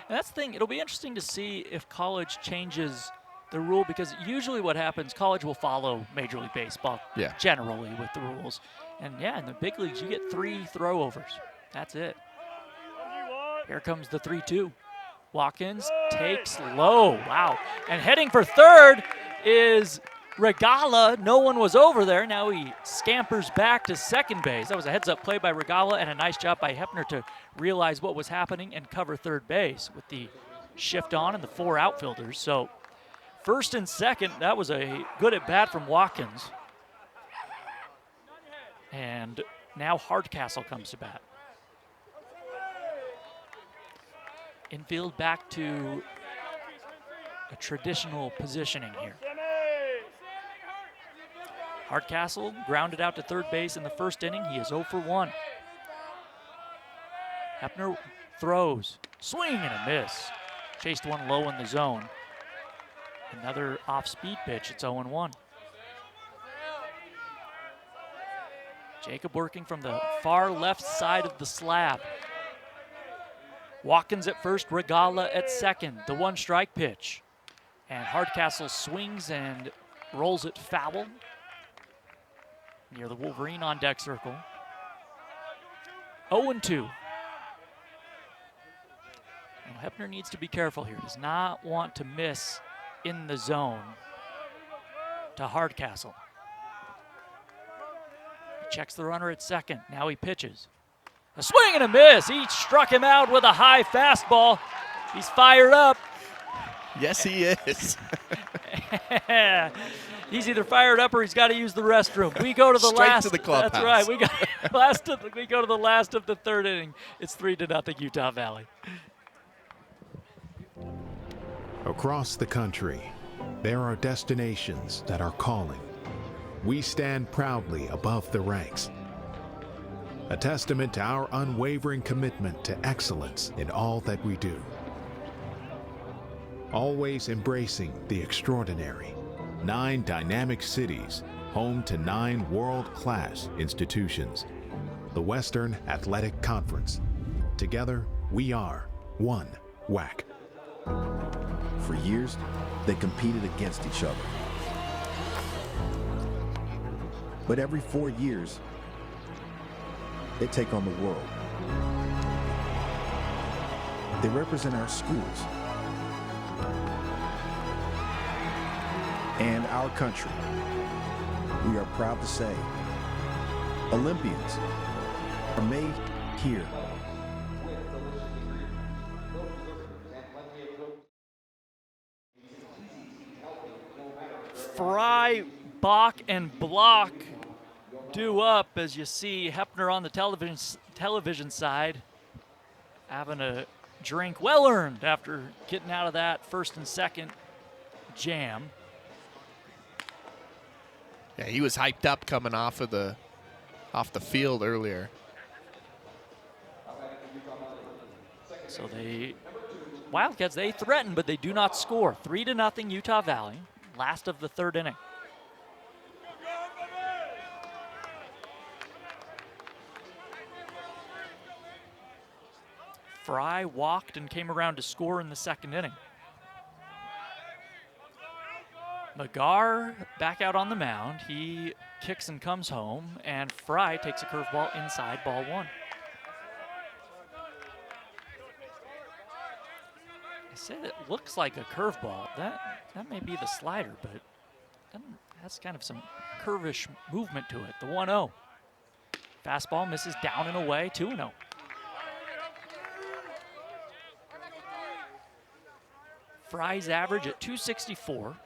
And that's the thing. It'll be interesting to see if college changes the rule, because usually what happens, college will follow Major League Baseball generally with the rules. And, yeah, in the big leagues, you get 3 throwovers. That's it. Here comes the 3-2. Watkins takes low. Wow. And heading for third is Regala. No one was over there. Now he scampers back to second base. That was a heads-up play by Regala and a nice job by Hepner to realize what was happening and cover third base with the shift on and the 4 outfielders. So first and second, that was a good at-bat from Watkins. And now Hardcastle comes to bat. Infield back to a traditional positioning here. Hardcastle grounded out to third base in the first inning. He is 0 for 1. Hepner throws, swing and a miss. Chased one low in the zone. Another off-speed pitch, it's 0-1. Jacob working from the far left side of the slab. Watkins at first, Regala at second. The 1-strike pitch. And Hardcastle swings and rolls it foul near the Wolverine on deck circle. 0-2. Now Hepner needs to be careful here. Does not want to miss in the zone to Hardcastle. He checks the runner at second. Now he pitches. A swing and a miss. He struck him out with a high fastball. He's fired up. Yes, he is. He's either fired up or he's got to use the restroom. We go to the Straight last. to the clubhouse. That's right. We go to the last of the third inning. It's 3-0 Utah Valley. Across the country, there are destinations that are calling. We stand proudly above the ranks, a testament to our unwavering commitment to excellence in all that we do. Always embracing the extraordinary. 9 dynamic cities, home to 9 world-class institutions. The Western Athletic Conference. Together, we are one WAC. For years, they competed against each other. But every 4 years, they take on the world. They represent our schools and our country. We are proud to say, Olympians are made here. Fry, Bach, and Block due up as you see Hepner on the television side having a drink, well earned after getting out of that first and second jam. Yeah, he was hyped up coming off the field earlier. So Wildcats, they threaten, but they do not score. 3-0 Utah Valley, last of the third inning. Fry walked and came around to score in the second inning. McGarr back out on the mound. He kicks and comes home, and Fry takes a curveball inside, ball 1. I say that looks like a curveball. That may be the slider, but that's kind of some curvish movement to it. The 1-0. Fastball misses down and away, 2-0. Fry's average at 264.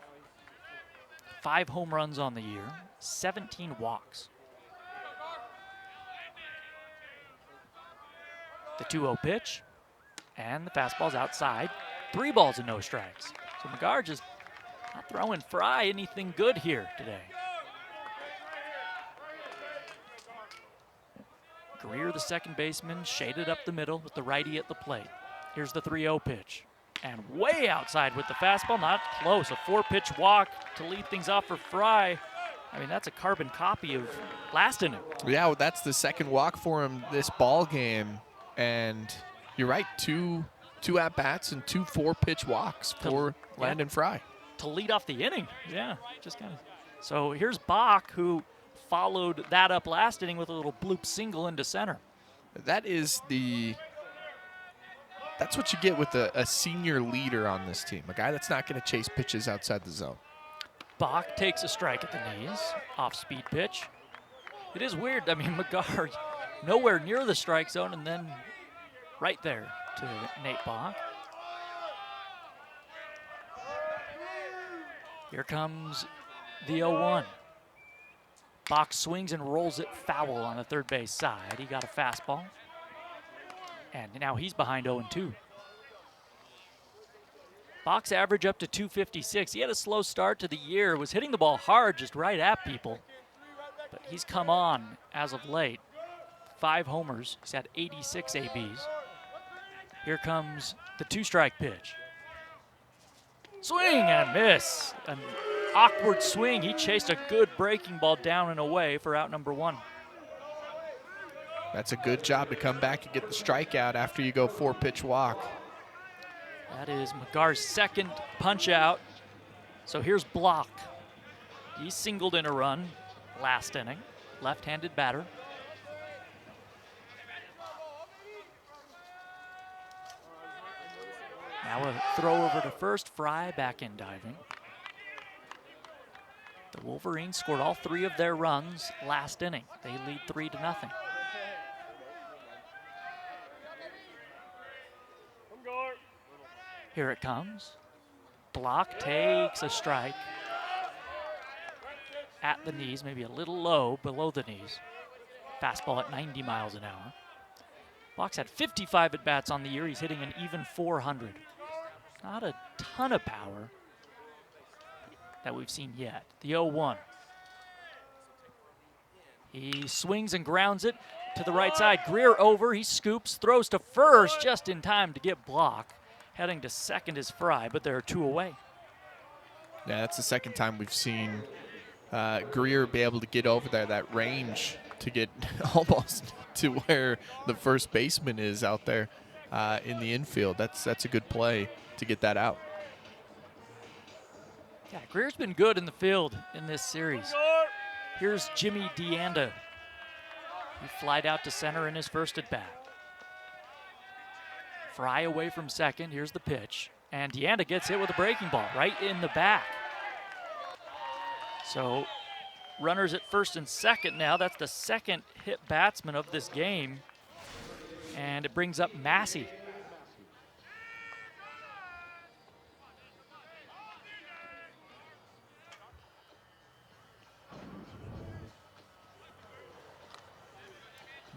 5 home runs on the year, 17 walks. The 2-0 pitch, and the fastball's outside. 3 balls and no strikes. So McGarr just not throwing Fry anything good here today. Greer, the second baseman, shaded up the middle with the righty at the plate. Here's the 3-0 pitch. And way outside with the fastball, not close. A 4-pitch walk to lead things off for Fry. I mean, that's a carbon copy of last inning. Yeah, well, that's the second walk for him this ball game. And you're right, two at-bats and 2 4-pitch walks for Landon Fry. To lead off the inning. Yeah, just kind of. So here's Bach, who followed that up last inning with a little bloop single into center. That's what you get with a senior leader on this team, a guy that's not going to chase pitches outside the zone. Bach takes a strike at the knees, off-speed pitch. It is weird. I mean, McGar nowhere near the strike zone, and then right there to Nate Bach. Here comes the 0-1. Bach swings and rolls it foul on the third base side. He got a fastball. And now he's behind 0-2. Bach's average up to 256. He had a slow start to the year, was hitting the ball hard, just right at people. But he's come on as of late. 5 homers. He's had 86 ABs. Here comes the 2-strike pitch. Swing and a miss. An awkward swing. He chased a good breaking ball down and away for out number 1. That's a good job to come back and get the strikeout after you go 4-pitch walk. That is McGar's second punch out. So here's Block. He singled in a run last inning. Left-handed batter. Now a throw over to first. Fry back in diving. The Wolverines scored all 3 of their runs last inning. They lead 3-0. Here it comes. Block takes a strike at the knees, maybe a little low, below the knees. Fastball at 90 miles an hour. Block's had 55 at-bats on the year. He's hitting an even 400. Not a ton of power that we've seen yet. The 0-1. He swings and grounds it to the right side. Greer over, he scoops, throws to first just in time to get Block. Heading to second is Fry, but there are 2 away. Yeah, that's the second time we've seen Greer be able to get over there, that range, to get almost to where the first baseman is out there in the infield. That's a good play to get that out. Yeah, Greer's been good in the field in this series. Here's Jimmy DeAnda. He flied out to center in his first at-bat. Fry away from second. Here's the pitch. And DeAnda gets hit with a breaking ball right in the back. So runners at first and second now. That's the second hit batsman of this game. And it brings up Massey.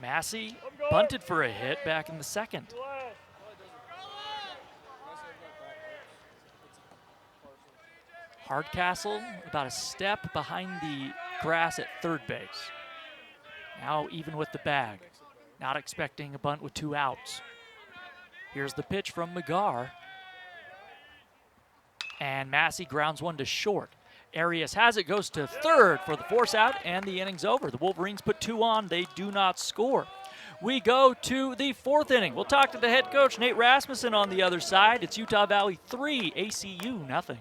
Massey bunted for a hit back in the second. Hardcastle about a step behind the grass at third base. Now even with the bag. Not expecting a bunt with 2 outs. Here's the pitch from McGar. And Massey grounds one to short. Arias has it, goes to third for the force out, and the inning's over. The Wolverines put 2 on. They do not score. We go to the 4th inning. We'll talk to the head coach, Nate Rasmussen, on the other side. It's Utah Valley 3, ACU nothing.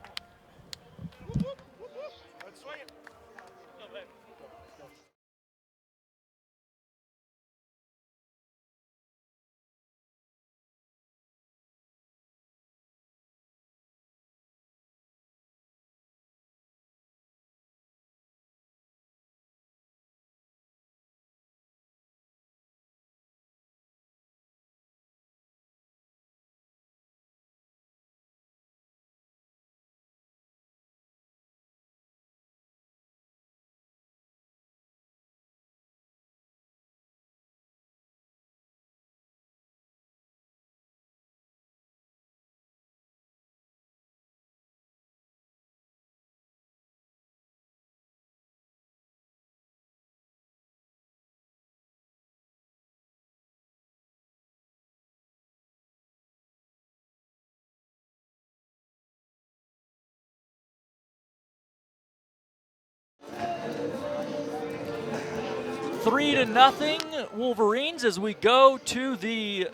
3-0 Wolverines as we go to the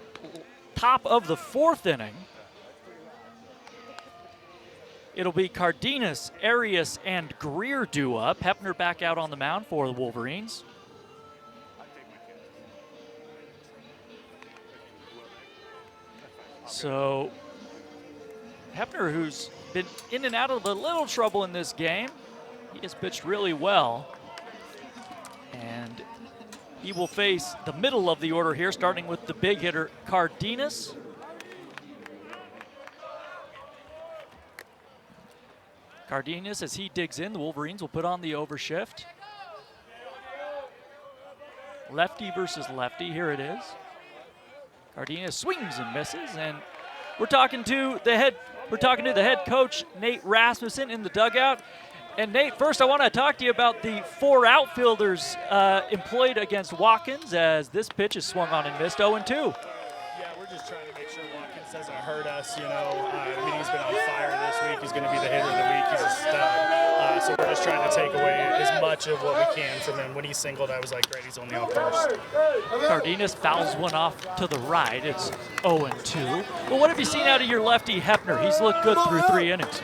top of the 4th inning. It'll be Cardenas, Arias, and Greer due up. Hepner back out on the mound for the Wolverines. So Hepner, who's been in and out of a little trouble in this game, he has pitched really well. And he will face the middle of the order here, starting with the big hitter, Cardenas. Cardenas, as he digs in, the Wolverines will put on the overshift. Lefty versus lefty, here it is. Cardenas swings and misses, and we're talking to the head coach, Nate Rasmussen, in the dugout. And Nate, first I want to talk to you about the 4 outfielders employed against Watkins, as this pitch is swung on and missed, 0-2. Yeah, we're just trying to make sure Watkins doesn't hurt us, you know. I mean, he's been on fire this week. He's going to be the hitter of the week. He's a stud. So we're just trying to take away as much of what we can from him. When he singled, I was like, great, he's only on first. Cardenas fouls one off to the right. It's 0-2. Well, what have you seen out of your lefty, Hepner? He's looked good through 3 innings.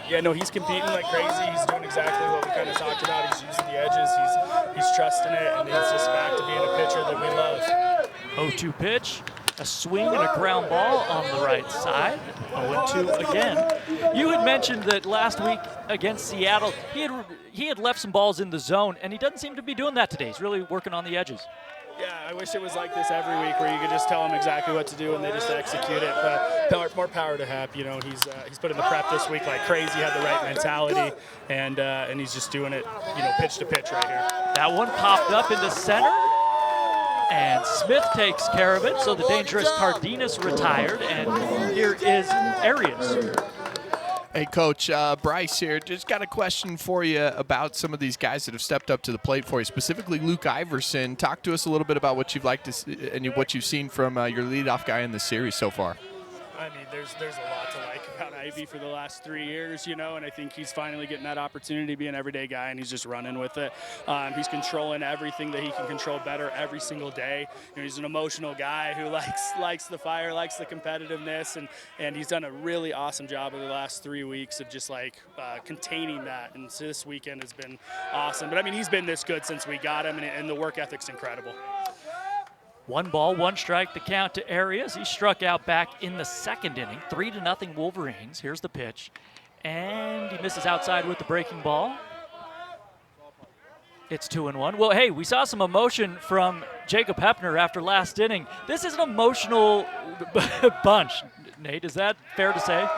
Yeah, no, he's competing like crazy. He's doing exactly what we kind of talked about. He's using the edges. He's trusting it, and he's just back to being a pitcher that we love. 0-2 pitch, a swing and a ground ball on the right side. 0-2 again. You had mentioned that last week against Seattle, he had left some balls in the zone, and he doesn't seem to be doing that today. He's really working on the edges. Yeah, I wish it was like this every week, where you could just tell them exactly what to do and they just execute it. But more power to Hep. You know, he's put in the prep this week like crazy. Had the right mentality, and he's just doing it, you know, pitch to pitch right here. That one popped up into center, and Smith takes care of it. So the dangerous Cardenas retired, and here is Arias. Hey, Coach, Bryce here. Just got a question for you about some of these guys that have stepped up to the plate for you, specifically Luke Iverson. Talk to us a little bit about what you've liked to see, and what you've seen from your leadoff guy in the series so far. I mean, there's a lot to like about Ivy for the last 3 years, you know, and I think he's finally getting that opportunity to be an everyday guy, and he's just running with it. He's controlling everything that he can control better every single day. You know, he's an emotional guy who likes the fire, likes the competitiveness, and he's done a really awesome job over the last 3 weeks of just like containing that. And so this weekend has been awesome. But I mean, he's been this good since we got him, and the work ethic's incredible. 1 ball, 1 strike, the count to Arias. He struck out back in the 2nd inning. 3-0 Wolverines. Here's the pitch. And he misses outside with the breaking ball. It's 2-1. Well, hey, we saw some emotion from Jacob Hepner after last inning. This is an emotional bunch, Nate. Is that fair to say?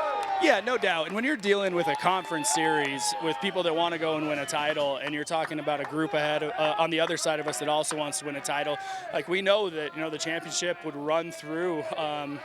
Yeah, no doubt. And when you're dealing with a conference series with people that want to go and win a title, and you're talking about a group ahead on the other side of us that also wants to win a title, like we know that, you know, the championship would run through,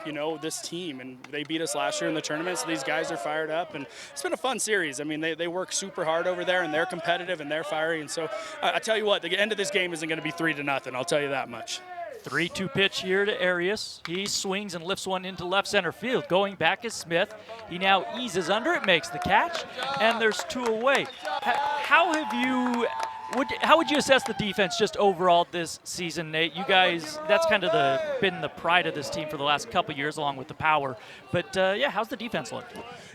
you know, this team, and they beat us last year in the tournament, so these guys are fired up, and it's been a fun series. I mean, they work super hard over there, and they're competitive and they're fiery, and so I tell you what, the end of this game isn't going to be 3-0. I'll tell you that much. 3-2 pitch here to Arias. He swings and lifts one into left center field. Going back is Smith. He now eases under it, makes the catch, and there's 2 away. How would you assess the defense just overall this season, Nate? You guys, that's kind of been the pride of this team for the last couple years, along with the power. But yeah, how's the defense look?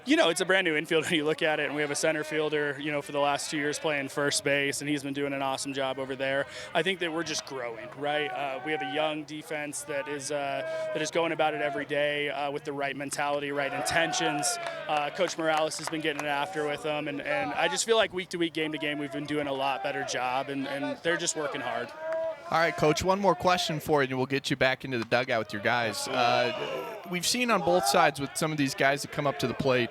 You know, it's a brand new infield when you look at it, and we have a center fielder, you know, for the last 2 years playing first base, and he's been doing an awesome job over there. I think that we're just growing, right? We have a young defense that is going about it every day with the right mentality, right intentions. Coach Morales has been getting it after with them, and I just feel like week to week, game to game, we've been doing a lot better job, and they're just working hard. All right, Coach, one more question for you, and we'll get you back into the dugout with your guys. We've seen on both sides with some of these guys that come up to the plate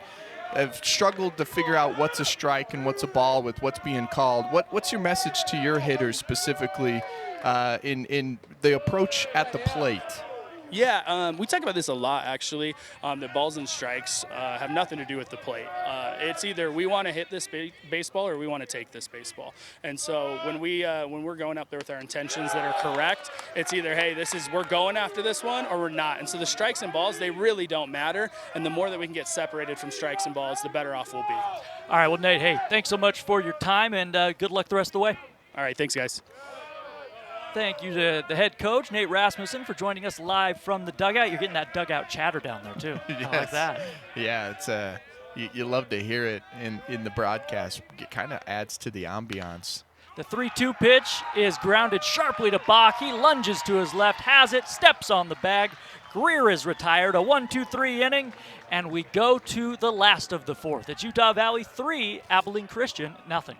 have struggled to figure out what's a strike and what's a ball with what's being called. What's your message to your hitters specifically in the approach at the plate? Yeah, we talk about this a lot, actually, that balls and strikes have nothing to do with the plate. It's either we want to hit this baseball or we want to take this baseball. And so when we're going up there with our intentions that are correct, it's either, hey, we're going after this one or we're not. And so the strikes and balls, they really don't matter. And the more that we can get separated from strikes and balls, the better off we'll be. All right, well, Nate, hey, thanks so much for your time, and good luck the rest of the way. All right, thanks, guys. Thank you to the head coach, Nate Rasmussen, for joining us live from the dugout. You're getting that dugout chatter down there, too. I like Yes. that. Yeah, it's you love to hear it in the broadcast. It kind of adds to the ambiance. The 3-2 pitch is grounded sharply to Bach. He lunges to his left, has it, steps on the bag. Greer is retired, a 1-2-3 inning, and we go to the last of the fourth. It's Utah Valley 3, Abiline Christian, nothing.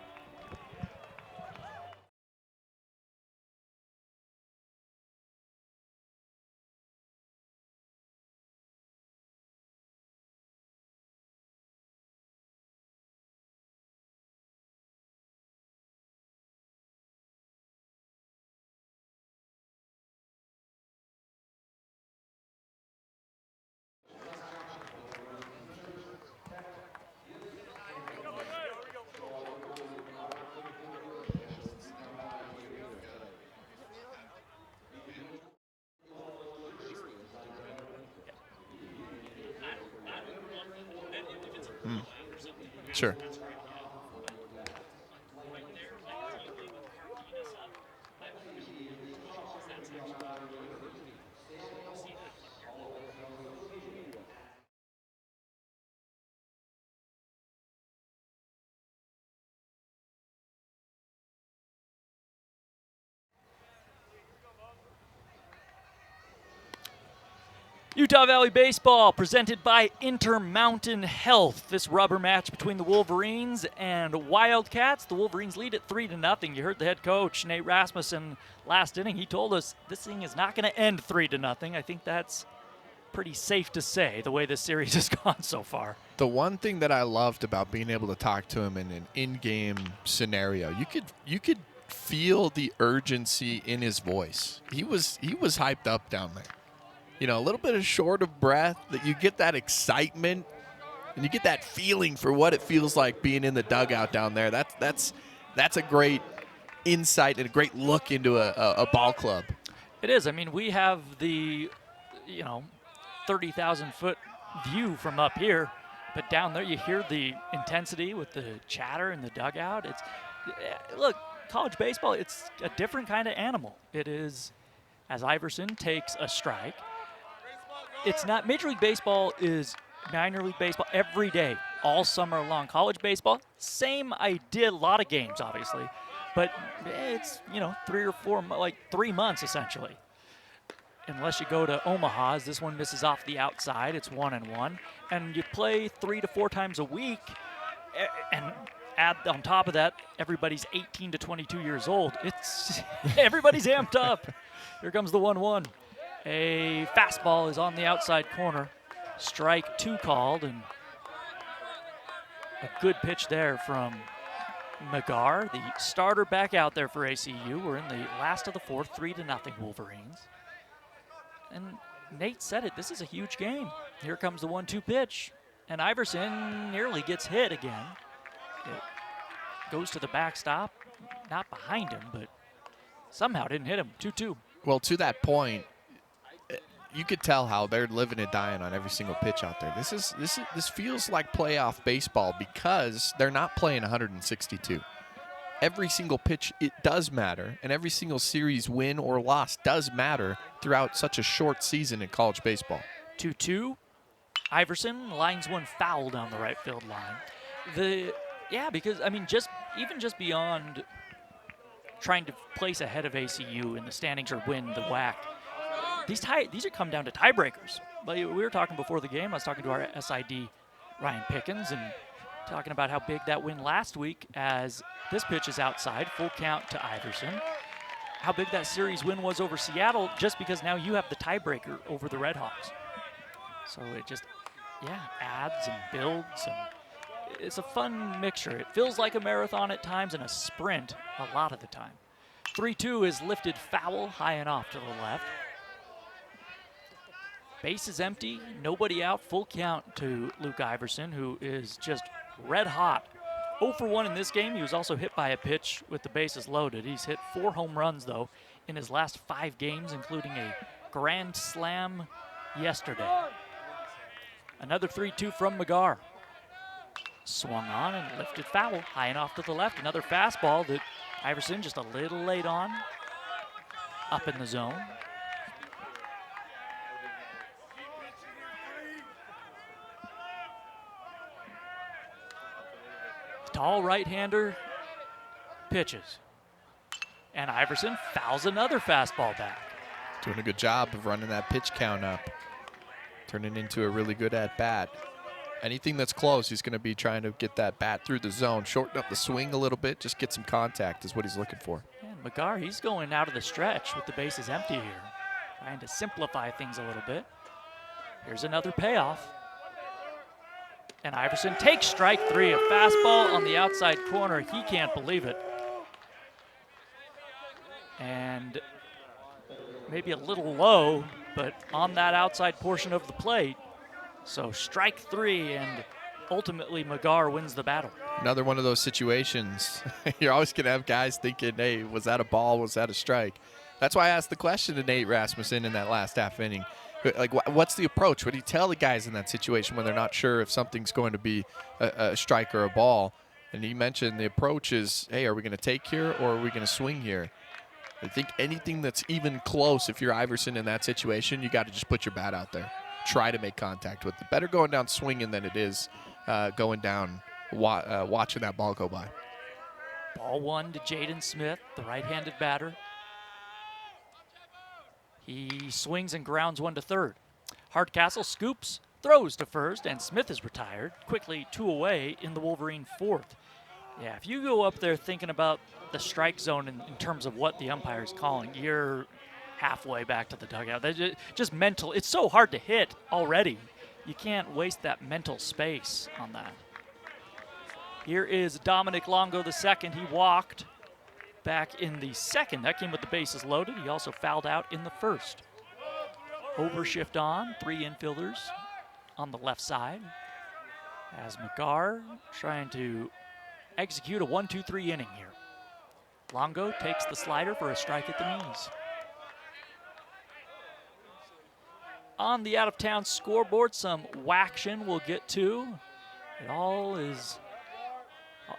Sure. Utah Valley Baseball presented by Intermountain Health. This rubber match between the Wolverines and Wildcats. The Wolverines lead at 3-0. You heard the head coach, Nate Rasmussen, last inning. He told us this thing is not going to end 3-0. I think that's pretty safe to say, the way this series has gone so far. The one thing that I loved about being able to talk to him in an in-game scenario, you could feel the urgency in his voice. He was hyped up down there. You know, a little bit of short of breath, that you get that excitement and you get that feeling for what it feels like being in the dugout down there. That's a great insight and a great look into a ball club. It is. I mean, we have the, 30,000-foot view from up here, but down there you hear the intensity with the chatter in the dugout. Look, college baseball, it's a different kind of animal. It is, as Iverson takes a strike, it's not, Major League Baseball is minor league baseball every day, all summer long. College baseball, same idea, a lot of games, obviously, but it's, 3 or 4, like 3 months essentially. Unless you go to Omaha, as this one misses off the outside, it's 1-1, and you play 3 to 4 times a week, and add on top of that, everybody's 18 to 22 years old. It's everybody's amped up. Here comes the 1-1. A fastball is on the outside corner. Strike 2 called, and a good pitch there from Magar, the starter, back out there for ACU. We're in the last of the fourth, 3-0 Wolverines. And Nate said it, this is a huge game. Here comes the 1-2 pitch, and Iverson nearly gets hit again. It goes to the backstop, not behind him, but somehow didn't hit him. 2-2. Well, to that point, you could tell how they're living and dying on every single pitch out there. This feels like playoff baseball because they're not playing 162. Every single pitch, it does matter, and every single series win or loss does matter throughout such a short season in college baseball. 2-2. Iverson lines one foul down the right field line. Because I mean, just beyond trying to place ahead of ACU in the standings or win the WAC, these are come down to tiebreakers. But we were talking before the game. I was talking to our SID Ryan Pickens and talking about how big that win last week, as this pitch is outside, full count to Iverson. How big that series win was over Seattle, just because now you have the tiebreaker over the Redhawks. So it just, adds and builds, and it's a fun mixture. It feels like a marathon at times and a sprint a lot of the time. 3-2 is lifted foul, high and off to the left. Base is empty, nobody out, full count to Luke Iverson, who is just red hot. 0 for 1 in this game. He was also hit by a pitch with the bases loaded. He's hit 4 home runs, though, in his last 5 games, including a grand slam yesterday. Another 3-2 from Magar. Swung on and lifted foul, high and off to the left. Another fastball that Iverson just a little late on. up in the zone. Tall right-hander pitches. And Iverson fouls another fastball back. Doing a good job of running that pitch count up. Turning into a really good at-bat. Anything that's close, he's going to be trying to get that bat through the zone, shorten up the swing a little bit, just get some contact is what he's looking for. And McGar, he's going out of the stretch with the bases empty here. Trying to simplify things a little bit. Here's another payoff. And Iverson takes strike 3, a fastball on the outside corner. He can't believe it. And maybe a little low, but on that outside portion of the plate. So strike 3, and ultimately McGar wins the battle. Another one of those situations. You're always going to have guys thinking, hey, was that a ball? Was that a strike? That's why I asked the question to Nate Rasmussen in that last half inning. Like, what's the approach? What do you tell the guys in that situation when they're not sure if something's going to be a strike or a ball? And he mentioned the approach is, hey, are we going to take here or are we going to swing here? I think anything that's even close, if you're Iverson in that situation, you got to just put your bat out there. Try to make contact with it. Better going down swinging than it is going down watching that ball go by. Ball 1 to Jaden Smith, the right-handed batter. He swings and grounds 1 to third. Hardcastle scoops, throws to first, and Smith is retired. Quickly 2 away in the Wolverine 4th. Yeah, if you go up there thinking about the strike zone in terms of what the umpire is calling, you're halfway back to the dugout. Just mental. It's so hard to hit already. You can't waste that mental space on that. Here is Dominic Longo the second. He walked back in the second. That came with the bases loaded. He also fouled out in the first. Overshift on, 3 infielders on the left side. As McGar trying to execute a 1-2-3 inning here. Longo takes the slider for a strike at the knees. On the out-of-town scoreboard, some whaction we'll get to. It all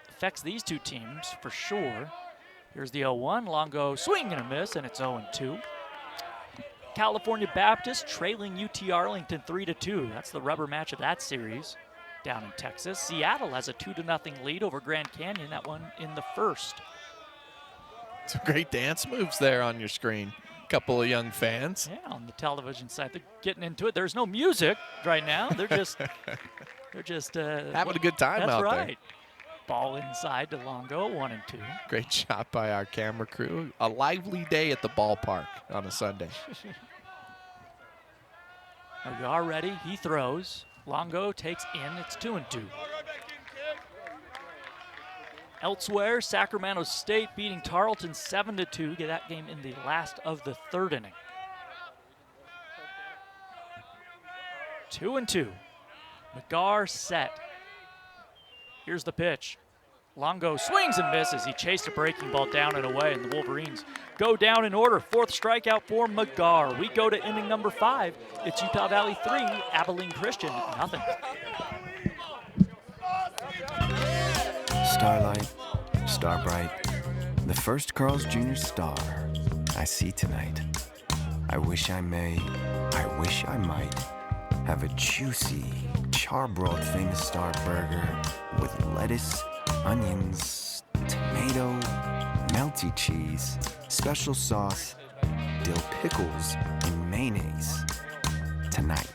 affects these two teams for sure. Here's the 0-1, Longo swing and a miss, and it's 0-2. California Baptist trailing UT Arlington 3-2. That's the rubber match of that series down in Texas. Seattle has a 2-0 lead over Grand Canyon, that one in the first. Some great dance moves there on your screen. Couple of young fans. Yeah, on the television side, they're getting into it. There's no music right now. They're just having a good time out there. That's there. right. Ball inside to Longo, 1-2. Great job by our camera crew. A lively day at the ballpark on a Sunday. McGar ready. He throws. Longo takes in. It's 2-2. Elsewhere, Sacramento State beating Tarleton 7-2. Get that game in the last of the third inning. 2-2. McGar set. Here's the pitch. Longo swings and misses. He chased a breaking ball down and away, and the Wolverines go down in order. 4th strikeout for McGar. We go to inning number 5. It's Utah Valley 3, Abiline Christian 0. Starlight, star bright, the first Carl's Jr. star I see tonight. I wish I may, I wish I might have a juicy, charbroiled famous star burger with lettuce, onions, tomato, melty cheese, special sauce, dill pickles, and mayonnaise tonight.